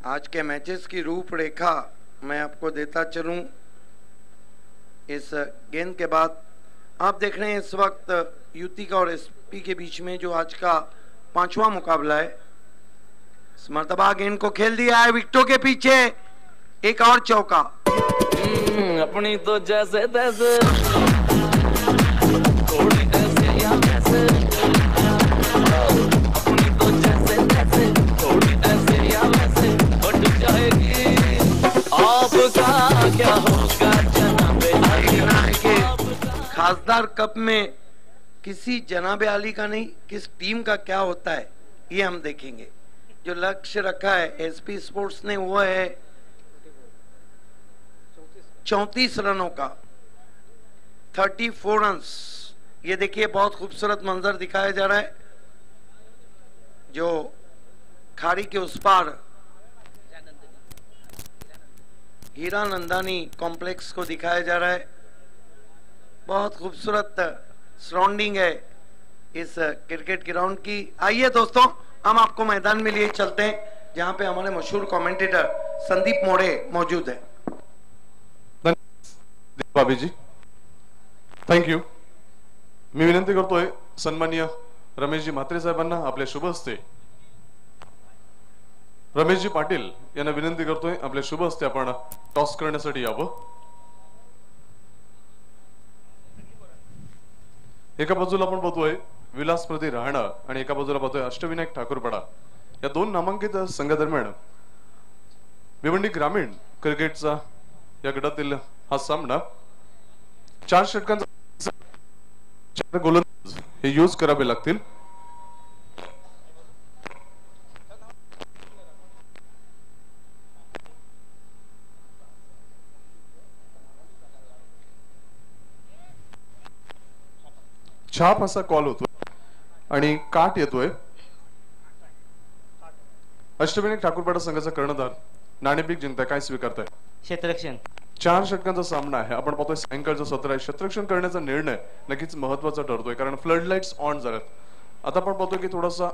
आज के मैचेस की रूपरेखा मैं आपको देता चलूं। इस गेंद के बाद आप देख रहे हैं इस वक्त युतिका और एसपी के बीच में जो आज का 5वां मुकाबला है। इस मर्तबा गेंद को खेल दिया है विकेटों के पीछे, एक और चौका। अपनी तो जैसे तैसे थोड़ी ऐसे या वैसे, अपनी तो जैसे तैसे थोड़ी ऐसे या वैसे बढ़ जाएगी। आपका क्या होगा जनाबे आली। खासदार कप में किसी जनाबे आली का नहीं, किस टीम का क्या होता है ये हम देखेंगे। जो लक्ष्य रखा है एसपी स्पोर्ट्स ने वो है 34 रनों का, 34 रन्स। ये देखिए बहुत खूबसूरत मंजर दिखाया जा रहा है जो खाड़ी के उस पार हीरा नंदानी कॉम्प्लेक्स को दिखाया जा रहा है। बहुत खूबसूरत सराउंडिंग है इस क्रिकेट ग्राउंड की। आइए दोस्तों हम आपको मैदान में लिए चलते हैं जहां पे हमारे मशहूर कमेंटेटर संदीप मोरे मौजूद है। बाबीजी थँक यू। मी विनंती करतोय सन्माननीय रमेशजी म्हात्रे साहेबांना आपल्या शुभ हस्ते, रमेशजी पाटील यांना विनंती करतोय आपल्या शुभ हस्ते आपण टॉस करण्यासाठी यावं। एका बाजूला आपण बघतोय विलास स्मृती राहणा आणि एका बाजूला बघतोय अष्टविनायक ठाकूरपडा। या दोन नामांकित संघादरम्यान भिवंडी ग्रामीण क्रिकेटचा या गटातील हा सामना 4 षटकांचा 4 गोलंदाज हे यूज करावे लागतील। छाप असा कॉल होतोय आणि काट येतोय। अष्टविनायक ठाकूरपाडा संघाचा कर्णधार नाणेफेक जिंकताय, काय स्वीकारताय? क्षेत्ररक्षण। 4 षटकांचा सामना आहे। आपण पाहतोय सायंकाळचं सत्र आहे। क्षेत्ररक्षण करण्याचा निर्णय नक्कीच महत्वाचा ठरतोय कारण फ्लड लाईट्स ऑन झाल्यात। आता आपण पाहतोय की थोडासा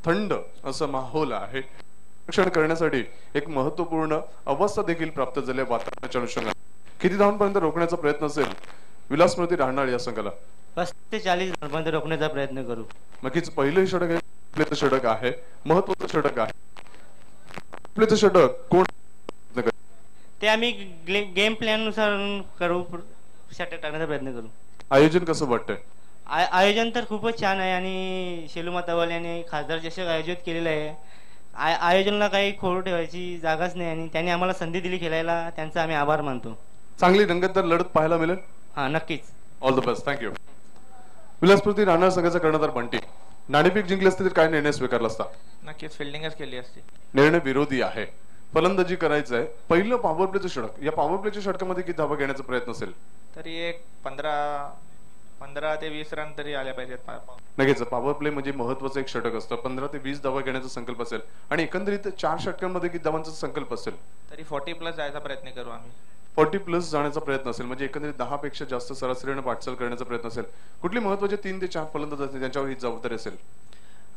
थंड असा माहोल आहे। रक्षण करण्यासाठी एक महत्वपूर्ण अवस्था देखील प्राप्त झाली वातावरणाच्या अनुषंगाने। किती धावांपर्यंत रोखण्याचा प्रयत्न असेल विलास स्मृती राहणार या संघाला? 30 ते 40 धावांपर्यंत रोखण्याचा प्रयत्न करू। नक्कीच पहिलं षटक आहे, आपलं षटक आहे, महत्वाचं षटक आहे। आपलं षटक कोण ते आम्ही गेम प्लॅन नुसार करू, षटक टाकण्याचा प्रयत्न करू। आयोजन कसं वाटतंय? आयोजन तर खूपच छान आहे आणि शेलू मातावाल यांनी खासदार चषक आयोजित केलेलं आहे. आयोजनाला काही खोड ठेवायची जागाच नाही आणि त्यांनी आम्हाला संधी दिली खेळायला, त्यांचा आम्ही आभार मानतो. चांगली रंगतदार लढत पाहायला मिळेल. हां, नक्कीच. All the best. Thank you. Vilaspur राहणार संघाचा कर्णधार बंटी, नाणेफेक जिंकली असती तर काय निर्णय स्वीकारला असता? नक्कीच फिल्डिंगच केली असती. निर्णय विरोधी आहे. फलंदाजी करायचं आहे. पहिलं पॉवर प्लेचं षटक, या पॉवर प्लेच्या षटकामध्ये किती धावा घेण्याचा प्रयत्न असेल? तरी एक 15 ते 20 रन तरी आल्या पाहिजेत. नक्कीच पॉवर प्ले म्हणजे महत्वाचं एक षटक असतं. 15 ते 20 धावा घेण्याचा संकल्प असेल आणि एकंदरीत 4 षटकांमध्ये किती धावांचा संकल्प असेल? तरी 40 प्लस जायचा प्रयत्न करू आम्ही. 40 प्लस जाण्याचा प्रयत्न असेल म्हणजे एकंदरीत 10 पेक्षा जास्त सरासरीने वाटचाल करण्याचा प्रयत्न असेल. कुठली महत्वाचे 3 ते 4 फलंदाज असतील त्यांच्यावर ही जबाबदारी असेल?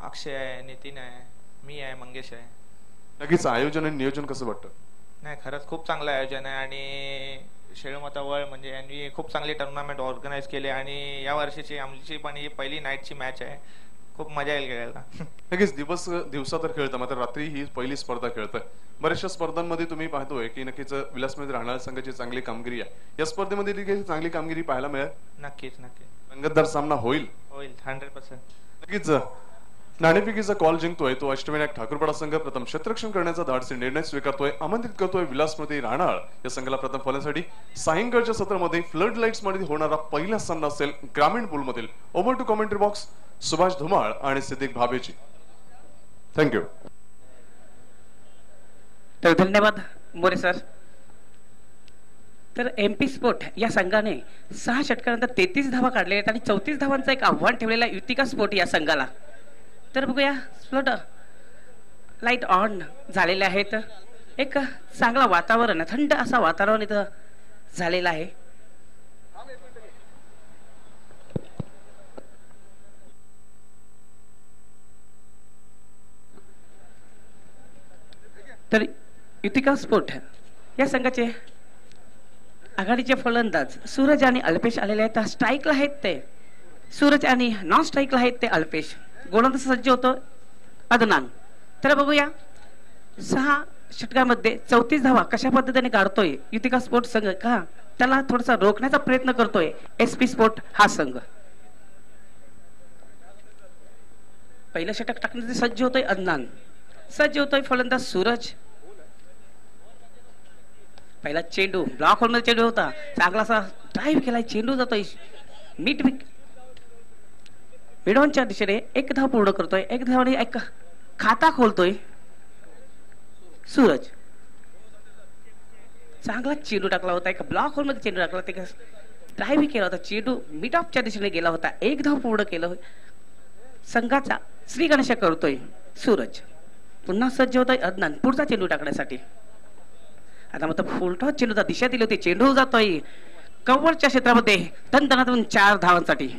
अक्षय आहे, नितीन आहे, मी आहे, मंगेश आहे. नक्कीच आयोजन आणि नियोजन कसं वाटतं? नाही, खरंच खूप चांगलं आयोजन आहे आणि शेळूमातावळ म्हणजे यांनी खूप चांगली टुर्नामेंट ऑर्गनाईज केली आणि या वर्षीची आमची पण ही पहिली नाईटची मॅच आहे. खूप मजा येईल खेळायला. नक्कीच दिवसा तर खेळता, मात्र रात्री ही पहिली स्पर्धा खेळताय. बऱ्याचशा स्पर्धांमध्ये तुम्ही पाहतोय की नक्कीच विलासमध्ये राहणाऱ्या संघाची चांगली कामगिरी आहे. या स्पर्धेमध्ये देखील चांगली कामगिरी पाहायला मिळेल. नक्कीच. रंगतदार सामना होईल 100%. नक्कीच. नाणेफेकीचा कॉल जिंकतोय तो अष्टविनायक ठाकूरपाडा संघ. प्रथम क्षेत्ररक्षण करण्याचा धाडसी निर्णय स्वीकारतोय. आमंत्रित करतोय विलासमध्ये राहणार या संघाला प्रथम फलंदाजीसाठी. सायंकाळच्या सत्रामध्ये फ्लड लाईट्स मध्ये होणारा पहिला सामना असेल ग्रामीण पूल मधील. Over to commentary box Subhash Dhumal आणि सिद्दीक भाभेजी. थँक्यू. तर धन्यवाद मोरे सर. तर एमपी स्पोर्ट या संघाने 6 षटकानंतर 33 धावा काढल्या आहेत आणि 34 धावांचं एक आव्हान ठेवलेलं आहे युतिका स्पोर्ट या संघाला. तर बघूया, फ्लड लाईट ऑन झालेले आहेत. एक चांगला वातावरण, थंड असा वातावरण इथं झालेलं आहे. तर युतिका स्पोर्ट या संघाचे आघाडीचे फलंदाज सूरज आणि अल्पेश आलेले आहेत. स्ट्राईकला आहेत ते सूरज आणि नॉन स्ट्राईकला आहेत ते अल्पेश. गोलंदाज सज्ज होतो अदनान. तर बघूया 6 षटकामध्ये 34 धावा कशा पद्धतीने काढतोय युतिका स्पोर्ट संघ, का त्याला थोडासा रोखण्याचा प्रयत्न करतोय एसपी स्पोर्ट हा संघ. पहिलं षटक टाकण्याचे सज्ज होतोय अदनान. सज्ज होतोय फलंदाज सूरज. पहिला चेंडू ब्लॉक होलमध्ये चेंडू होता, चांगला असा ड्राईव्ह केलाय, चेंडू जातोय मिडॉनच्या दिशेने. एक धाव पूर्ण करतोय, एक धावाने एक खाता खोलतोय सूरज. चांगला चेंडू टाकला होता, एक ब्लॉक होलमध्ये चेंडू टाकला, ते ड्राईव्ह केला होता, चेंडू मिड ऑफच्या दिशेने गेला होता. एक धाव पूर्ण केलं संघाचा श्री गणेश करतोय सूरज. पुन्हा सज्ज होतोय अदनान पुढचा चेंडू टाकण्यासाठी. आता मग फुलटॉस चेंडूचा दिशा दिली होती, चेंडू जातोय कव्हरच्या क्षेत्रामध्ये. तनतनातून 4 धावांसाठी.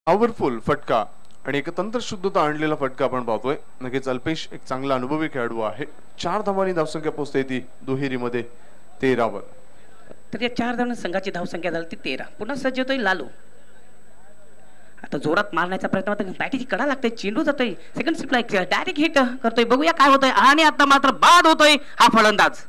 पॉवरफुल फटका आणि एक तंत्रशुद्धता आणलेला फटका आपण पाहतोय. नक्कीच अल्पेश एक चांगला अनुभवी खेळाडू आहे. 4 धावांनी धावसंख्या पोहोचते ती दुहेरीमध्ये 13 वर. तर या 4 धावांनी संघाची धावसंख्या झाली ती 13. पुन्हा सज्ज होतोय लालू. आता जोरात मारण्याचा प्रयत्न होतोय. बॅटीची कडा लागते, चेंडू जातोय सेकंड स्लिपला, डायरेक्ट हिट करतोय. बघूया काय होतंय. आणि आता मात्र बाद होतोय हा फलंदाज.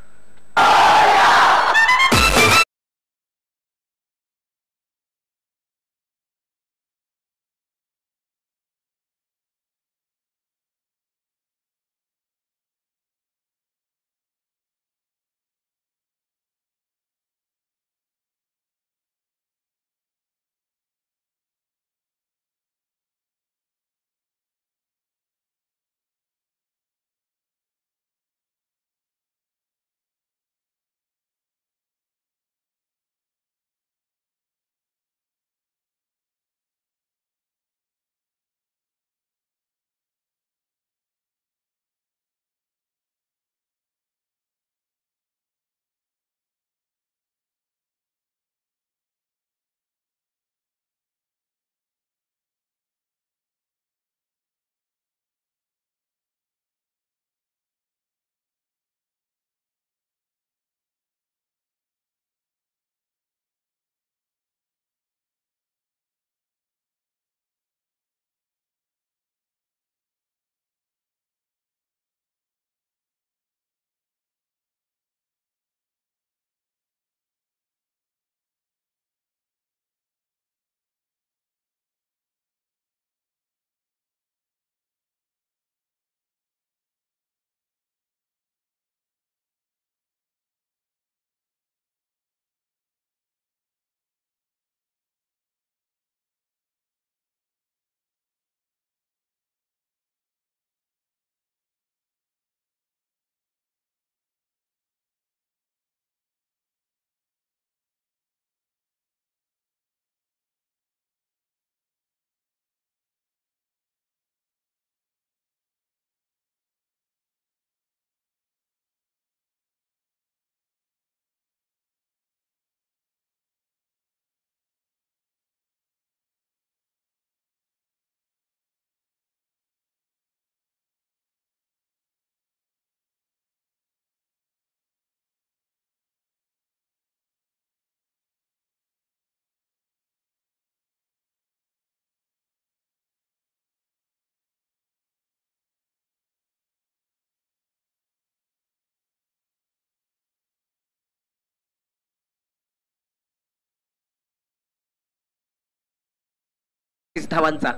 धावांचा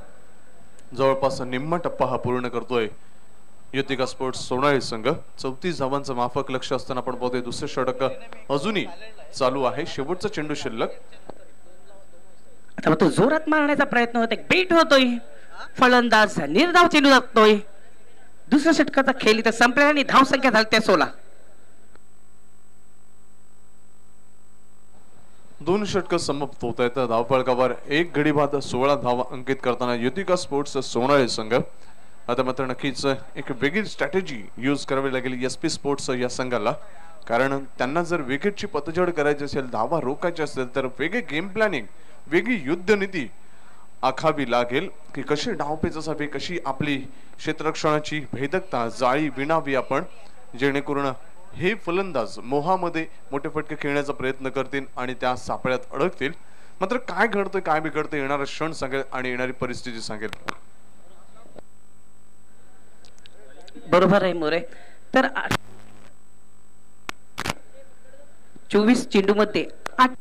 जवळपास निम्मा टप्पा हा पूर्ण करतोय युतिका स्पोर्ट्स सोनाळी संघ. 34 धावांचं माफक लक्ष असताना आपण पाहतोय दुसरे षटक अजूनही चालू आहे. शेवटचा चेंडू शिल्लक. आता तो जोरात मारण्याचा प्रयत्न होतोय, बेट होतोय. फलंदाज निर्धाव चेंडू जातोय. दुसऱ्या षटकाचा खेळ इथं संपला आणि धावसंख्या झाली त्या 16. 2 षटक समाप्त होत आहेत. धावफलकावर 1 गडी बाद 16 धावा अंकित करताना युतिका स्पोर्ट्स सोनाळी संघ. आता मात्र नक्कीच एक वेगळी स्ट्रॅटेजी यूज करावी लागेल एसपी स्पोर्ट्स या संघाला. कारण त्यांना जर विकेटची पतझड करायची असेल, धावा रोखायची असेल तर वेगळी गेम प्लॅनिंग, वेगळी युद्ध नीती आखावी लागेल की कशी डावपेच असावी, कशी आपली क्षेत्ररक्षणाची भेदकता जाळी विणावी आपण, जेणेकरून हे फलंदाज मोहामध्ये मोठे फटके खेळण्याचा प्रयत्न करतील आणि त्या सापळ्यात अडकतील. मात्र काय घडतंय काय बिघडतंय येणारा क्षण सांगेल आणि येणारी परिस्थिती सांगेल. बरोबर आहे मोरे. तर 24 चेंडू मध्ये 8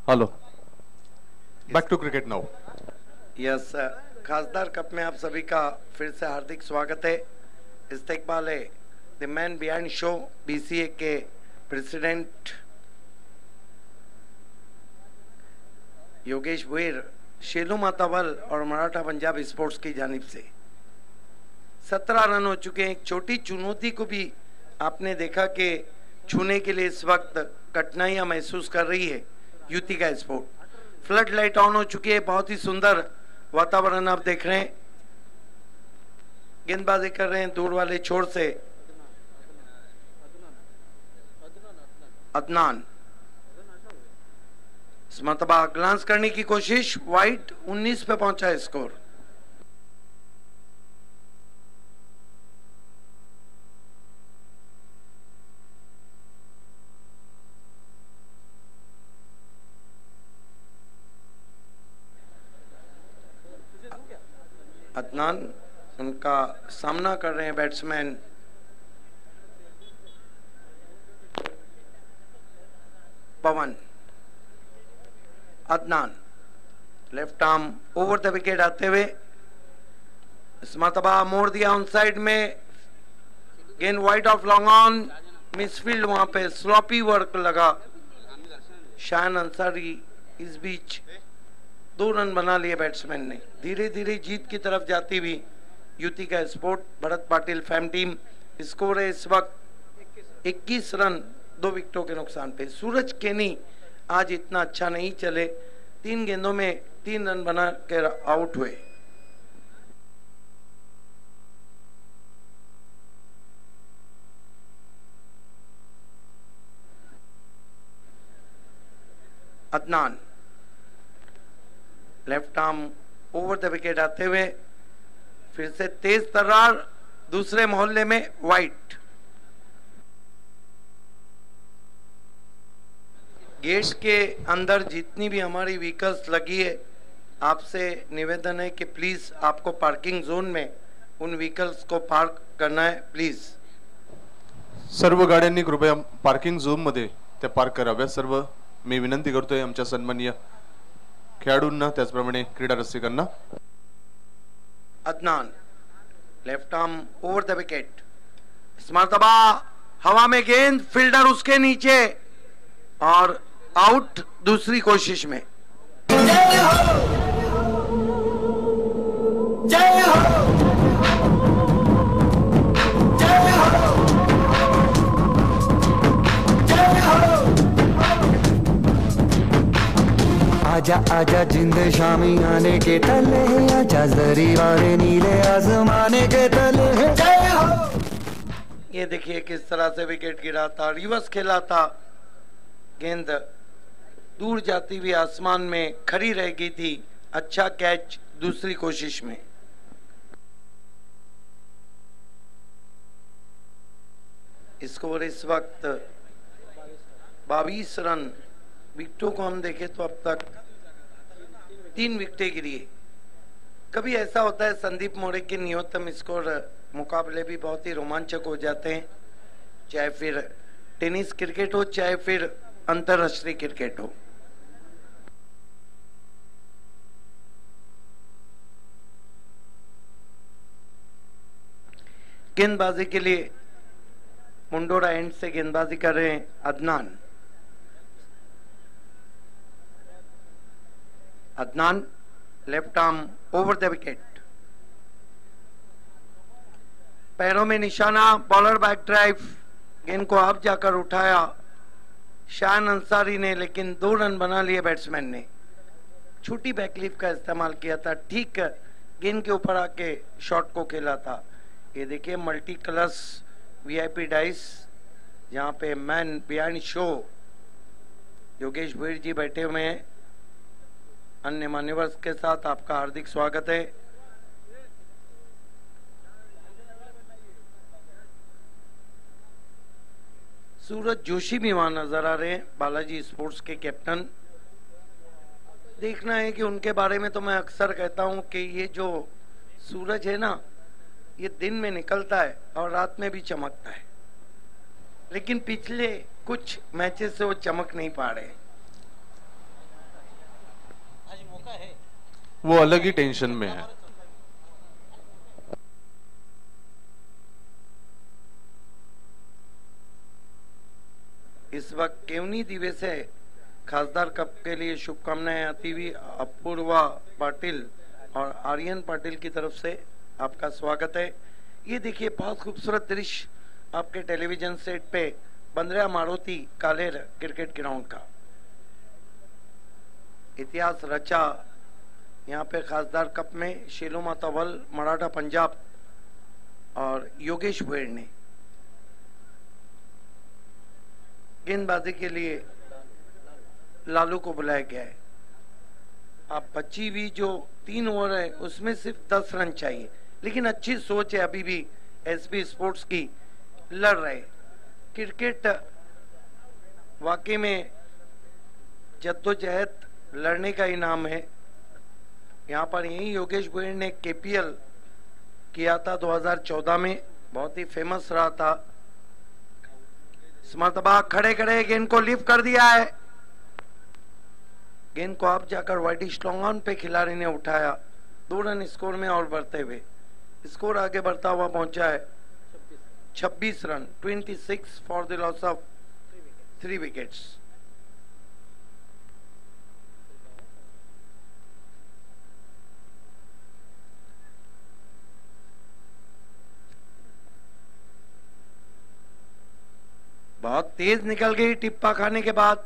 hello, back to cricket now. Yes, खासदार कप में आप सभी का फिर से हार्दिक स्वागत है। इस्तेकबाल है the man behind show, BCA के प्रेसिडेंट योगेश भुईर, शेलू मातावल और मराठा पंजाब स्पोर्ट्स की जानिब से 17 रन हो चुके हैं। एक छोटी चुनौती को भी आपने देखा कि छूने के लिए इस वक्त कठिनाइयां महसूस कर रही है Yutika sport. Flood light on हो चुकी है, बहुत ही सुंदर वातावरण आप देख रहे हैं। गेंदबाजी कर रहे हैं दूर वाले छोर से अदनान। इस मरतबा ग्लांस करने की कोशिश, वाइड 19 पे पहुंचा है स्कोर। अदनान उनका सामना कर रहे हैं batsman Pawan. Adnan left arm over the wicket आते हुए इस मरतबा मोड़ दिया ऑन साइड में, गेंद wide of long on, misfield, वहां पे स्लॉपी वर्क लगा। शान अंसारी इस बीच 2 रन बना लिए बैट्समैन ने। धीरे धीरे जीत की तरफ जाती हुई युतिका स्पोर्ट, भरत पाटिल फैम टीम। स्कोर है इस वक्त 21 रन 2 विकेटों के नुकसान पे। सूरज केनी आज इतना अच्छा नहीं चले, 3 गेंदों में 3 रन बना कर आउट हुए। Adnan left arm over the wicket आते हुए फिर से तेज तर्रार, दूसरे मोहल्ले में वाइट। गेट के अंदर जितनी भी हमारी व्हीकल्स लगी है, आपसे निवेदन है कि प्लीज आपको पार्किंग जोन में उन व्हीकल्स को पार्क करना है प्लीज। सर्व गाड्यांनी कृपया पार्किंग झोन मध्ये त्या पार्क कराव्या। सर्व मी विनंती करतोय आमच्या सन्माननीय खेळाडूंना, त्याचप्रमाणे क्रीडा रसिकांना। Adnan left arm over the wicket, इस मरतबा हवा में गेंद, फील्डर उसके नीचे और आउट दूसरी कोशिश में। आजा आजा जिंद शामी आने के तले, आजा जरी वाले नीले आसमाने के तले। जय हो। ये देखिए किस तरह से विकेट गिरा था, रिवर्स खेला था, गेंद दूर जाती हुई आसमान में खड़ी रह गई थी। अच्छा कैच दूसरी कोशिश में। स्कोर इस वक्त 22 रन। विकेटों को हम देखें तो अब तक 3 विकेटें गिरी है। कभी ऐसा होता है संदीप मोरे के न्यूनतम स्कोर मुकाबले भी बहुत ही रोमांचक हो जाते हैं, चाहे फिर टेनिस क्रिकेट हो चाहे फिर अंतरराष्ट्रीय क्रिकेट हो। गेंदबाजी के लिए मुंडोरा एंड से गेंदबाजी कर रहे हैं Adnan. Adnan left arm over the wicket, पैरों में निशाना, बॉलर बैक ड्राइव, गेंद को आप जाकर उठाया शान अंसारी ने, लेकिन 2 रन बना लिए बैट्समैन ने। छोटी बैकलिफ का इस्तेमाल किया था, ठीक गेंद के ऊपर आके शॉट को खेला था। ये देखिए मल्टी कलर्स वीआईपी डाइस, जहां पे man behind show Yogesh Bhuir जी बैठे हुए हैं। अन्य मान्यवर्स के साथ आपका हार्दिक स्वागत है। सूरज जोशी भी वहां नजर आ रहे हैं, बालाजी स्पोर्ट्स के कैप्टन। देखना है कि उनके बारे में तो मैं अक्सर कहता हूं कि ये जो सूरज है ना, ये दिन में निकलता है और रात में भी चमकता है, लेकिन पिछले कुछ मैचेस से वो चमक नहीं पा रहे। वो अलग ही टेंशन में है। इस वक्त केवनी दिवे से खासदार कप के लिए शुभकामनाएं आती हुई अपूर्वा पाटिल और आर्यन पाटिल की तरफ से आपका स्वागत है। ये देखिए बहुत खूबसूरत दृश्य आपके टेलीविजन सेट पे बंद्रा मारुति कालेर क्रिकेट ग्राउंड का इतिहास रचा यहाँ पे खासदार कप में शेलो मातावल, मराठा पंजाब और योगेश वेड़ ने। गेंदबाजी के लिए लालू को बुलाया गया है। अब बची हुई जो 3 ओवर है उसमें सिर्फ 10 रन चाहिए, लेकिन अच्छी सोच है अभी भी एसबी स्पोर्ट्स की, लड़ रहे। क्रिकेट वाकई में जद्दोजहद लड़ने का इनाम है। यहाँ पर यही योगेश गोयल ने केपीएल किया था 2014 में, बहुत ही फेमस रहा था। इस मरतबा खड़े खड़े गेंद को लिफ्ट कर दिया है। गेंद को आप जाकर वाइड स्ट्रॉन्ग ऑन पे खिलाड़ी ने उठाया। 2 रन स्कोर में और बढ़ते हुए स्कोर आगे बढ़ता हुआ पहुंचा है 26 run, 26 for the loss of 3 wickets. बहुत तेज निकल गई टिप्पा खाने के बाद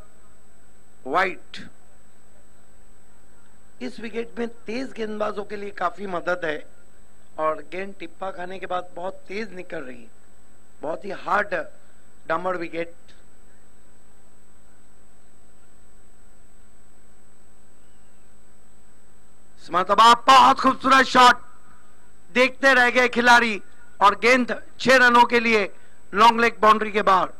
वाइट। इस विकेट में तेज गेंदबाजों के लिए काफी मदद है और गेंद टिप्पा खाने के बाद बहुत तेज निकल रही है। बहुत ही हार्ड डामर विकेट। इस मरतबा बहुत खूबसूरत शॉट, देखते रह गए खिलाड़ी और गेंद 6 रनों के लिए लॉन्ग लेग बाउंड्री के बाहर।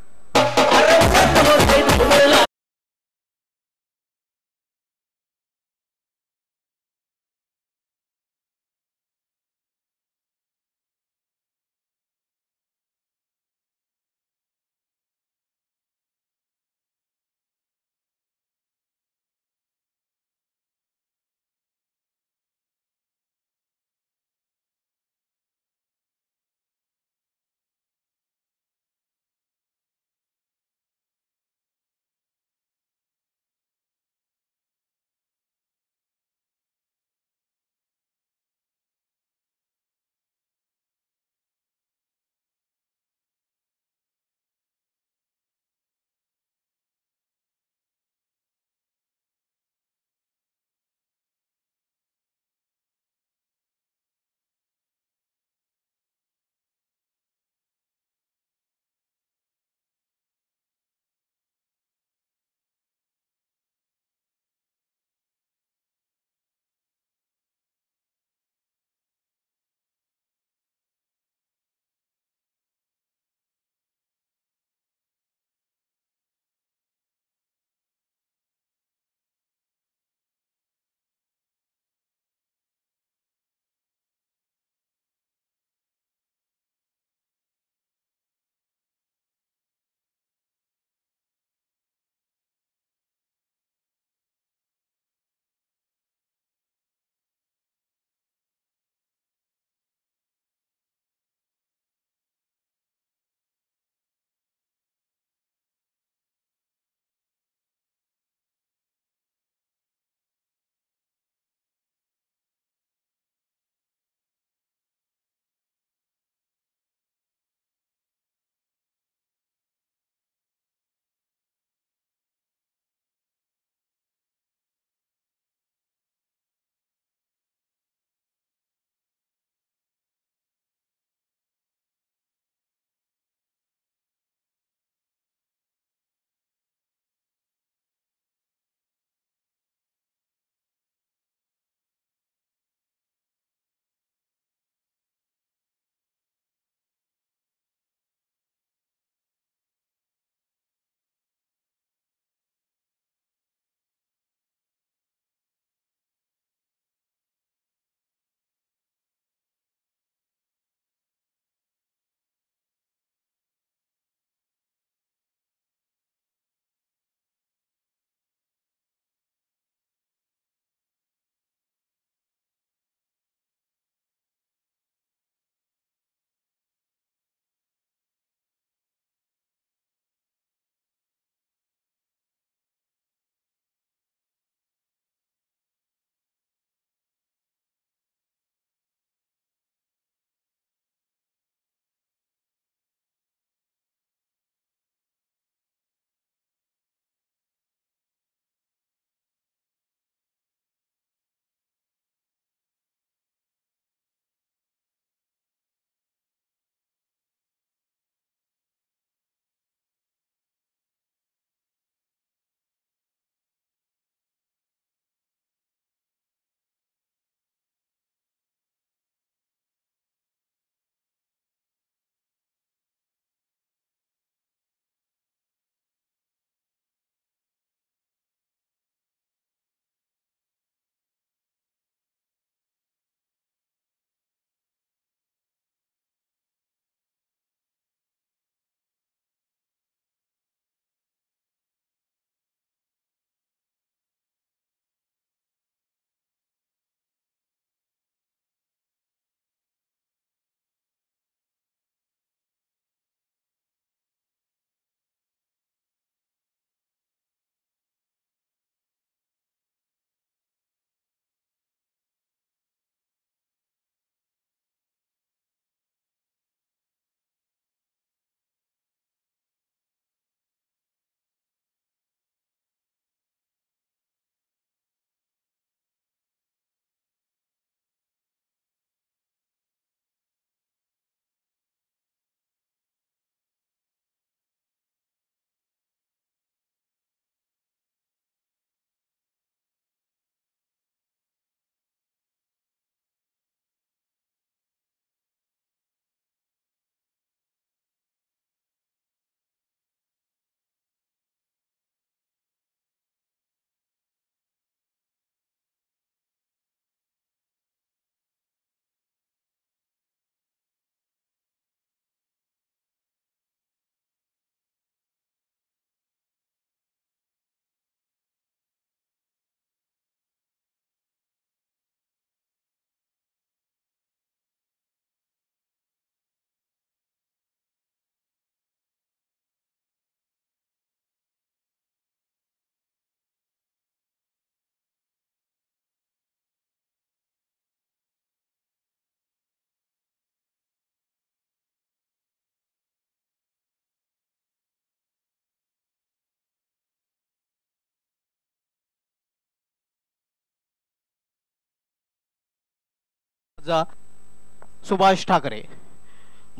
सुभाष ठाकरे.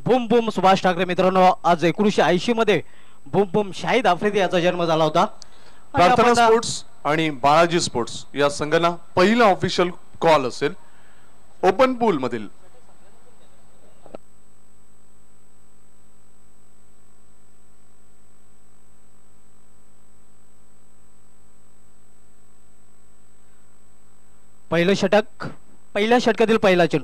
बूम बूम सुभाष ठाकरे मित्रांनो, आज 1980 मध्ये बूम बूम शाहिद आफ्रिदी याचा जन्म झाला होता. आणि प्रार्थना आपण स्पोर्ट्स आणि बाळाजी स्पोर्ट्स या संघांना पहिला ऑफिशियल कॉल असेल ओपन पूल मधील. पहिलं षटक, पहिल्या षटकातील पहिला चेंडू.